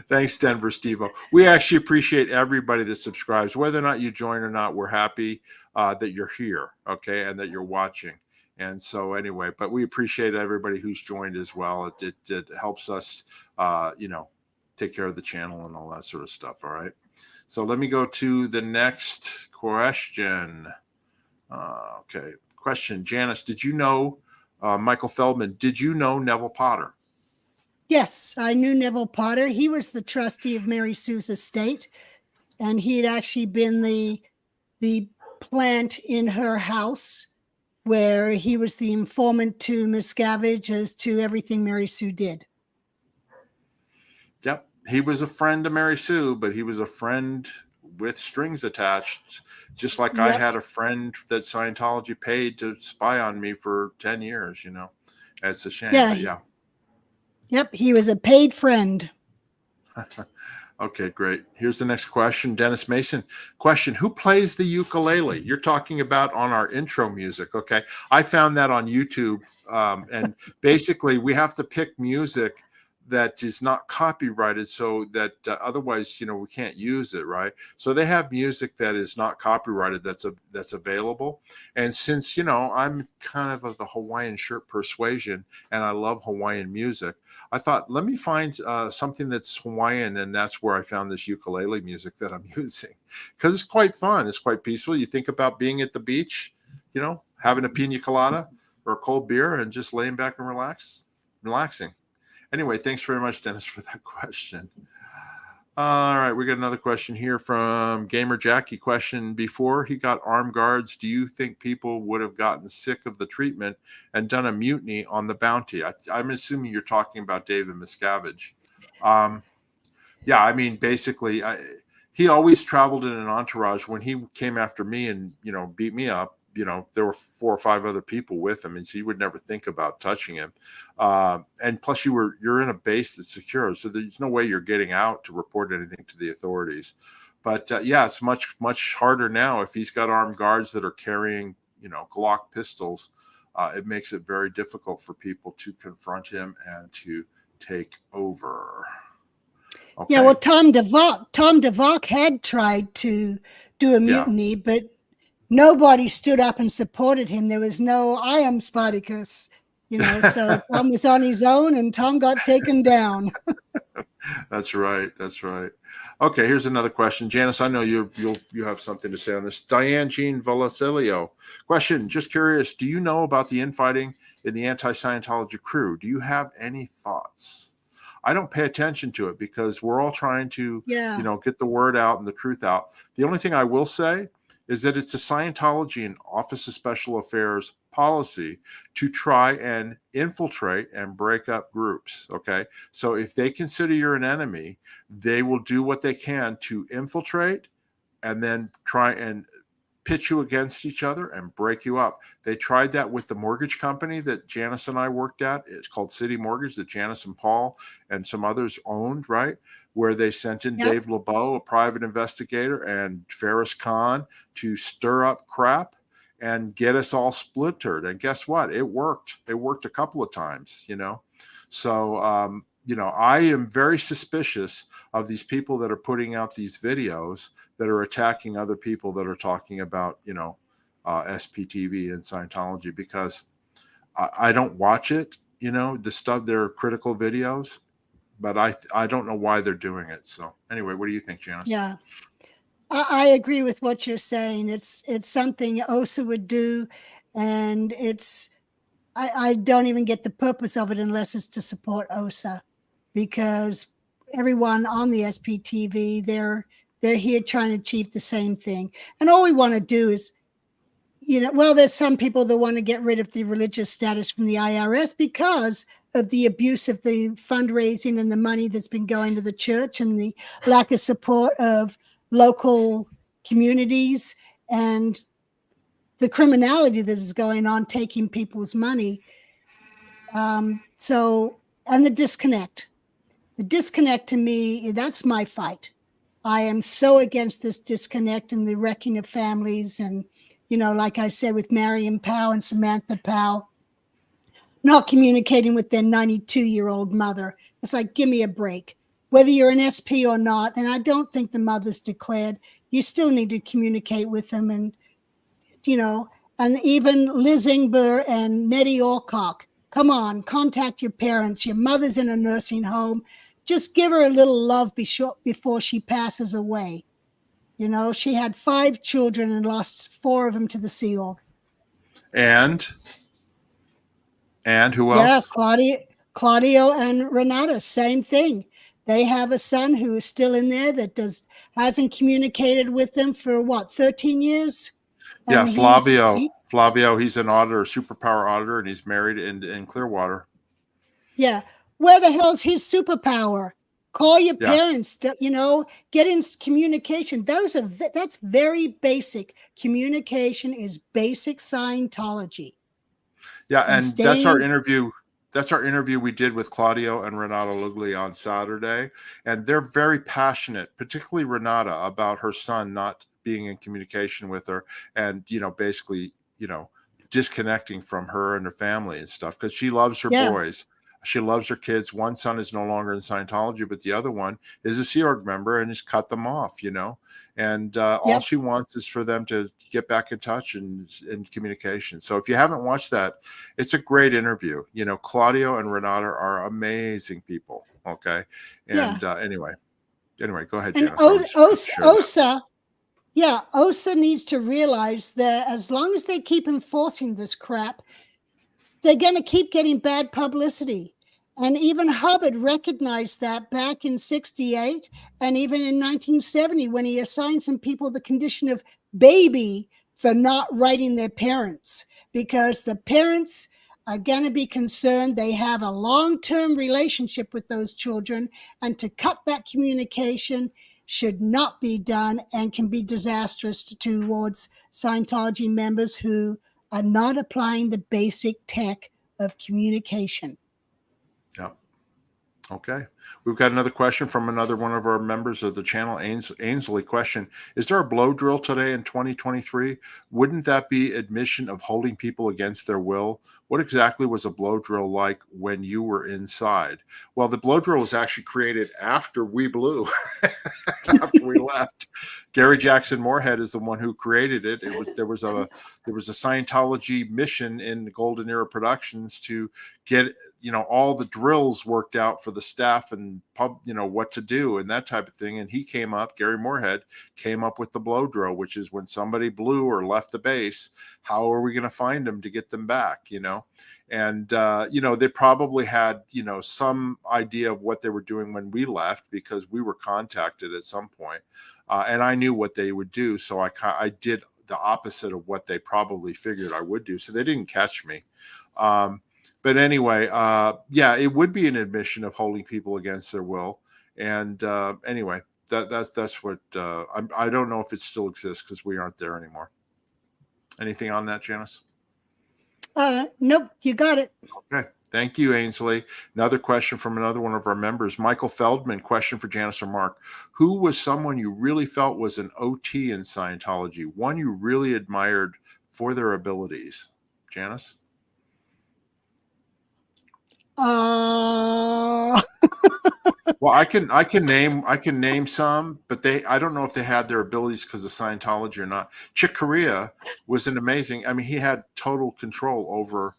Speaker 1: Thanks, Denver Stevo. We actually appreciate everybody that subscribes. Whether or not you join or not, we're happy that you're here, okay, and that you're watching. And so anyway, but we appreciate everybody who's joined as well. It helps us, take care of the channel and all that sort of stuff, all right? So let me go to the next question. Okay, question. Janis, did you know, Michael Feldman, did you know Neville Potter?
Speaker 2: Yes, I knew Neville Potter. He was the trustee of Mary Sue's estate, and he had actually been the plant in her house where he was the informant to Miscavige as to everything Mary Sue did.
Speaker 1: Yep. He was a friend of Mary Sue, but he was a friend with strings attached, just like I had a friend that Scientology paid to spy on me for 10 years, It's a shame.
Speaker 2: Yeah.
Speaker 1: But yeah.
Speaker 2: Yep. He was a paid friend.
Speaker 1: Okay, great. Here's the next question. Dennis Mason. Question, who plays the ukulele? You're talking about on our intro music, okay? I found that on YouTube. And basically, we have to pick music that is not copyrighted so that otherwise, we can't use it, right? So they have music that is not copyrighted that's available. And since, I'm kind of the Hawaiian shirt persuasion and I love Hawaiian music, I thought, let me find something that's Hawaiian, and that's where I found this ukulele music that I'm using because it's quite fun. It's quite peaceful. You think about being at the beach, having a pina colada or a cold beer and just laying back and relaxing. Anyway, thanks very much, Dennis, for that question. All right, we got another question here from Gamer Jackie. Question, before he got armed guards, do you think people would have gotten sick of the treatment and done a mutiny on the Bounty? I'm assuming you're talking about David Miscavige. Yeah, I mean, basically, he always traveled in an entourage. When he came after me and, beat me up, there were 4 or 5 other people with him, and so you would never think about touching him. And plus, you're in a base that's secure, so there's no way you're getting out to report anything to the authorities. But yeah, it's much, much harder now. If he's got armed guards that are carrying, Glock pistols, it makes it very difficult for people to confront him and to take over. Okay.
Speaker 2: Yeah, well, Tom DeVock had tried to do a mutiny, but nobody stood up and supported him. There was no, I am Spartacus, so Tom was on his own and Tom got taken down.
Speaker 1: That's right. Okay, here's another question. Janis, I know you have something to say on this. Diane Jean Valasilio. Question, just curious, do you know about the infighting in the anti-Scientology crew? Do you have any thoughts? I don't pay attention to it because we're all trying to, get the word out and the truth out. The only thing I will say is that it's a Scientology and Office of Special Affairs policy to try and infiltrate and break up groups, okay? So if they consider you're an enemy, they will do what they can to infiltrate, and then try and pitch you against each other and break you up. They tried that with the mortgage company that Janis and I worked at. It's called City Mortgage, that Janis and Paul and some others owned, right? Where they sent in Dave LeBeau, a private investigator, and Ferris Khan to stir up crap and get us all splintered. And guess what? It worked. It worked a couple of times, So, I am very suspicious of these people that are putting out these videos that are attacking other people that are talking about, SPTV and Scientology, because I don't watch it, the stuff, they're critical videos, but I don't know why they're doing it. So anyway, what do you think, Janis?
Speaker 2: Yeah, I agree with what you're saying. It's something Osa would do, and I don't even get the purpose of it unless it's to support Osa, because everyone on the SPTV, they're here trying to achieve the same thing. And all we want to do is, there's some people that want to get rid of the religious status from the IRS because of the abuse of the fundraising and the money that's been going to the church, and the lack of support of local communities, and the criminality that is going on, taking people's money. And the disconnect. The disconnect, to me, that's my fight. I am so against this disconnect and the wrecking of families. And, like I said, with Marion Powell and Samantha Powell, not communicating with their 92-year-old mother. It's like, give me a break. Whether you're an SP or not, and I don't think the mother's declared, you still need to communicate with them. And, and even Liz Ingber and Nettie Alcock, come on, contact your parents. Your mother's in a nursing home. Just give her a little love before she passes away. She had 5 children and lost 4 of them to the Sea Org.
Speaker 1: And who else?
Speaker 2: Yeah, Claudio and Renata, same thing. They have a son who is still in there that hasn't communicated with them for 13 years?
Speaker 1: Yeah,
Speaker 2: And
Speaker 1: Flavio, he's an auditor, superpower auditor, and he's married in Clearwater.
Speaker 2: Yeah. Where the hell's his superpower? Call your parents, get in communication. That's very basic. Communication is basic Scientology.
Speaker 1: Yeah, and that's our interview. That's our interview we did with Claudio and Renata Lugli on Saturday. And they're very passionate, particularly Renata, about her son not being in communication with her, and, basically, disconnecting from her and her family and stuff, because she loves her boys. She loves her kids. One son is no longer in Scientology, but the other one is a Sea Org member and has cut them off, and all she wants is for them to get back in touch and in communication. So if you haven't watched that, it's a great interview. Claudio and Renata are amazing people. Okay. And anyway, go ahead,
Speaker 2: and
Speaker 1: Janis.
Speaker 2: Osa needs to realize that as long as they keep enforcing this crap, they're going to keep getting bad publicity. And even Hubbard recognized that back in 1968 and even in 1970, when he assigned some people the condition of baby for not writing their parents, because the parents are going to be concerned they have a long-term relationship with those children, and to cut that communication should not be done and can be disastrous towards Scientology members who are not applying the basic tech of communication.
Speaker 1: Yeah. Okay. We've got another question from another one of our members of the channel, Ainsley. Question: is there a blow drill today in 2023? Wouldn't that be admission of holding people against their will? What exactly was a blow drill like when you were inside? Well, the blow drill was actually created after we blew, after we left. Gary Jackson Moorhead is the one who created it. There was a Scientology mission in Golden Era Productions to get all the drills worked out for the staff and what to do and that type of thing. And Gary Moorhead came up with the blow drill, which is when somebody blew or left the base, how are we going to find them to get them back? And they probably had some idea of what they were doing when we left, because we were contacted at some point, and I knew what they would do, so I did the opposite of what they probably figured I would do, so they didn't catch me. But anyway, it would be an admission of holding people against their will. And anyway, that's what I don't know if it still exists because we aren't there anymore. Anything on that, Janice?
Speaker 2: Nope, you got it.
Speaker 1: Okay. Thank you, Ainsley. Another question from another one of our members, Michael Feldman. Question for Janice or Mark. Who was someone you really felt was an OT in Scientology? One you really admired for their abilities? Janice? Well, I can name some, but I don't know if they had their abilities because of Scientology or not. Chick Corea was an amazing. I mean, he had total control over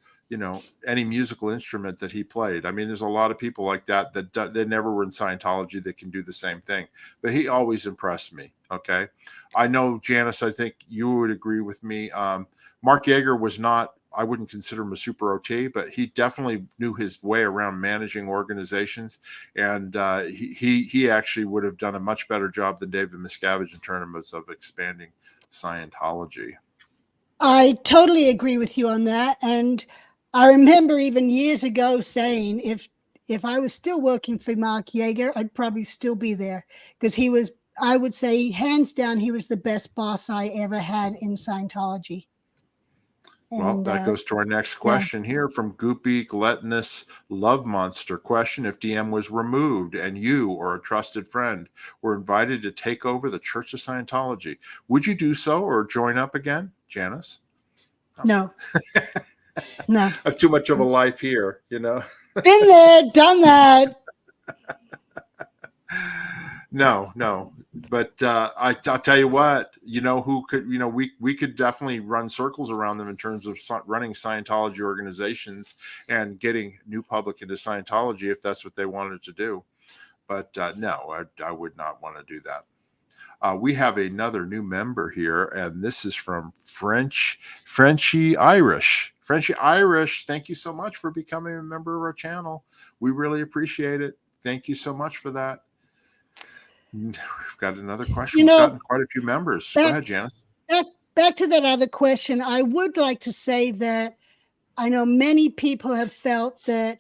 Speaker 1: any musical instrument that he played. I mean, there's a lot of people like that they never were in Scientology that can do the same thing, but he always impressed me. Okay, I know, Janice, I think you would agree with me. Mark Yeager was not. I wouldn't consider him a super OT, but he definitely knew his way around managing organizations, and he actually would have done a much better job than David Miscavige in terms of expanding Scientology.
Speaker 2: I totally agree with you on that, and I remember even years ago saying if I was still working for Mark Yeager, I'd probably still be there because he was. I would say hands down, he was the best boss I ever had in Scientology.
Speaker 1: Well, that goes to our next question here from Goopy Gluttonous Love Monster. Question: if DM was removed and you or a trusted friend were invited to take over the Church of Scientology, would you do so or join up again? Janice?
Speaker 2: No. No.
Speaker 1: I have too much of a life here, Been
Speaker 2: there, done that.
Speaker 1: No. But I'll tell you what, who could, we could definitely run circles around them in terms of running Scientology organizations and getting new public into Scientology if that's what they wanted to do. But no, I would not want to do that. We have another new member here, and this is from Frenchy Irish. Frenchy Irish, thank you so much for becoming a member of our channel. We really appreciate it. Thank you so much for that. We've got another question. We've gotten quite a few members. Go ahead, Janice.
Speaker 2: Back to that other question, I would like to say that I know many people have felt that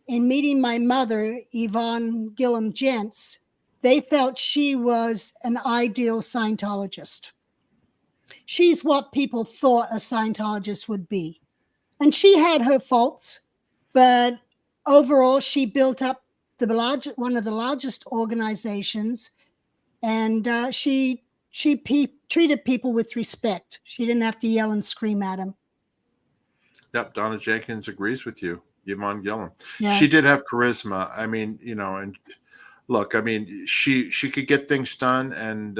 Speaker 2: in meeting my mother, Yvonne Gillham Gents, they felt she was an ideal Scientologist. She's what people thought a Scientologist would be. And she had her faults, but overall, she built up one of the largest organizations, and she treated people with respect. She didn't have to yell and scream at them.
Speaker 1: Yep, Donna Jenkins agrees with you. Yvonne Gillham.
Speaker 2: Yeah.
Speaker 1: She did have charisma. I mean, and look, I mean, she could get things done, and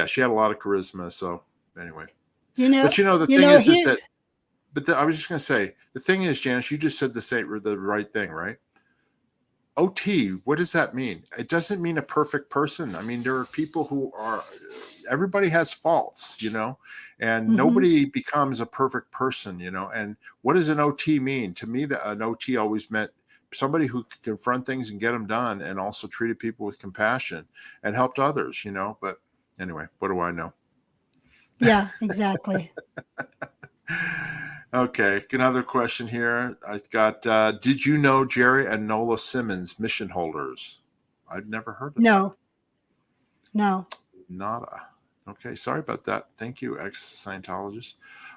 Speaker 1: she had a lot of charisma. So anyway, but the thing is that. But I was just going to say, the thing is, Janice, you just said the right thing, right? OT, what does that mean? It doesn't mean a perfect person. I mean, there are people who everybody has faults, and nobody becomes a perfect person, and what does an OT mean? To me, an OT always meant somebody who could confront things and get them done, and also treated people with compassion and helped others, but anyway, what do I know?
Speaker 2: Yeah, exactly.
Speaker 1: Okay, another question here. I got, did you know Jerry and Nola Simmons, mission holders? I'd never heard of that.
Speaker 2: No.
Speaker 1: Nada. Okay, sorry about that. Thank you, ex-Scientologist.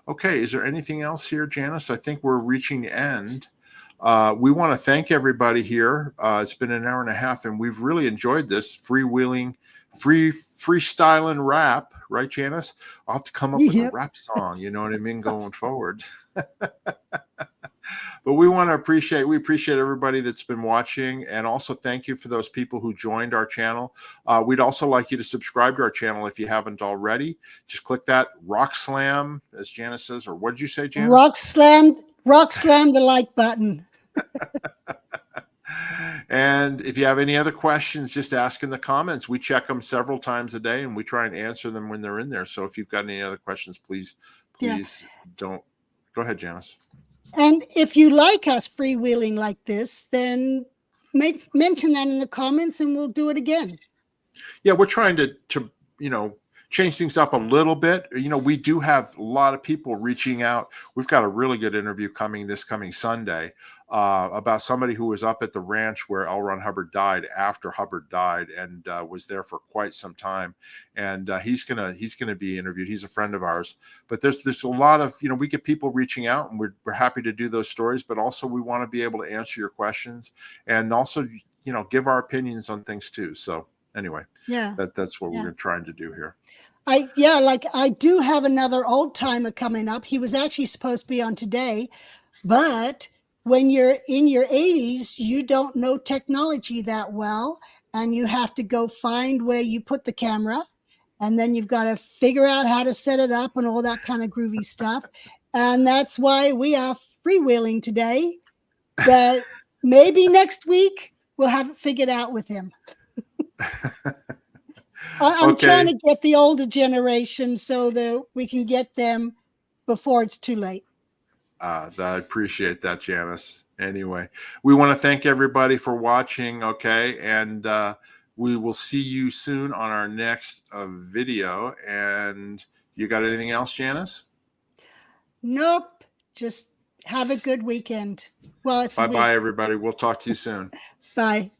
Speaker 1: Okay, is there anything else here, Janice? I think we're reaching the end. We want to thank everybody here. It's been an hour and a half, and we've really enjoyed this freestyling rap, right, Janice? I'll have to come up with a rap song, you know what I mean, going forward. But we appreciate everybody that's been watching, and also thank you for those people who joined our channel. We'd also like you to subscribe to our channel if you haven't already. Just click that rock slam, as Janice says, or what did you say, Janice?
Speaker 2: Rock slam the like button.
Speaker 1: And if you have any other questions, just ask in the comments. We check them several times a day, and we try and answer them when they're in there. So if you've got any other questions, please don't. Go ahead, Janice.
Speaker 2: And if you like us freewheeling like this, then mention that in the comments, and we'll do it again.
Speaker 1: Yeah, we're trying to change things up a little bit. You know, we do have a lot of people reaching out. We've got a really good interview coming Sunday about somebody who was up at the ranch where L. Ron Hubbard died after Hubbard died, and was there for quite some time. And he's gonna be interviewed. He's a friend of ours. But there's a lot of, we get people reaching out, and we're happy to do those stories. But also we want to be able to answer your questions, and also give our opinions on things too. So anyway, that's what we're trying to do here.
Speaker 2: I do have another old timer coming up. He was actually supposed to be on today, but when you're in your 80s, you don't know technology that well, and you have to go find where you put the camera, and then you've got to figure out how to set it up and all that kind of groovy stuff. And that's why we are freewheeling today. But maybe next week we'll have it figured out with him. I'm trying to get the older generation so that we can get them before it's too late.
Speaker 1: I appreciate that, Janice. Anyway, we want to thank everybody for watching. And we will see you soon on our next video. And you got anything else, Janice?
Speaker 2: Nope. Just have a good weekend. Well, it's
Speaker 1: bye, everybody. We'll talk to you soon.
Speaker 2: Bye.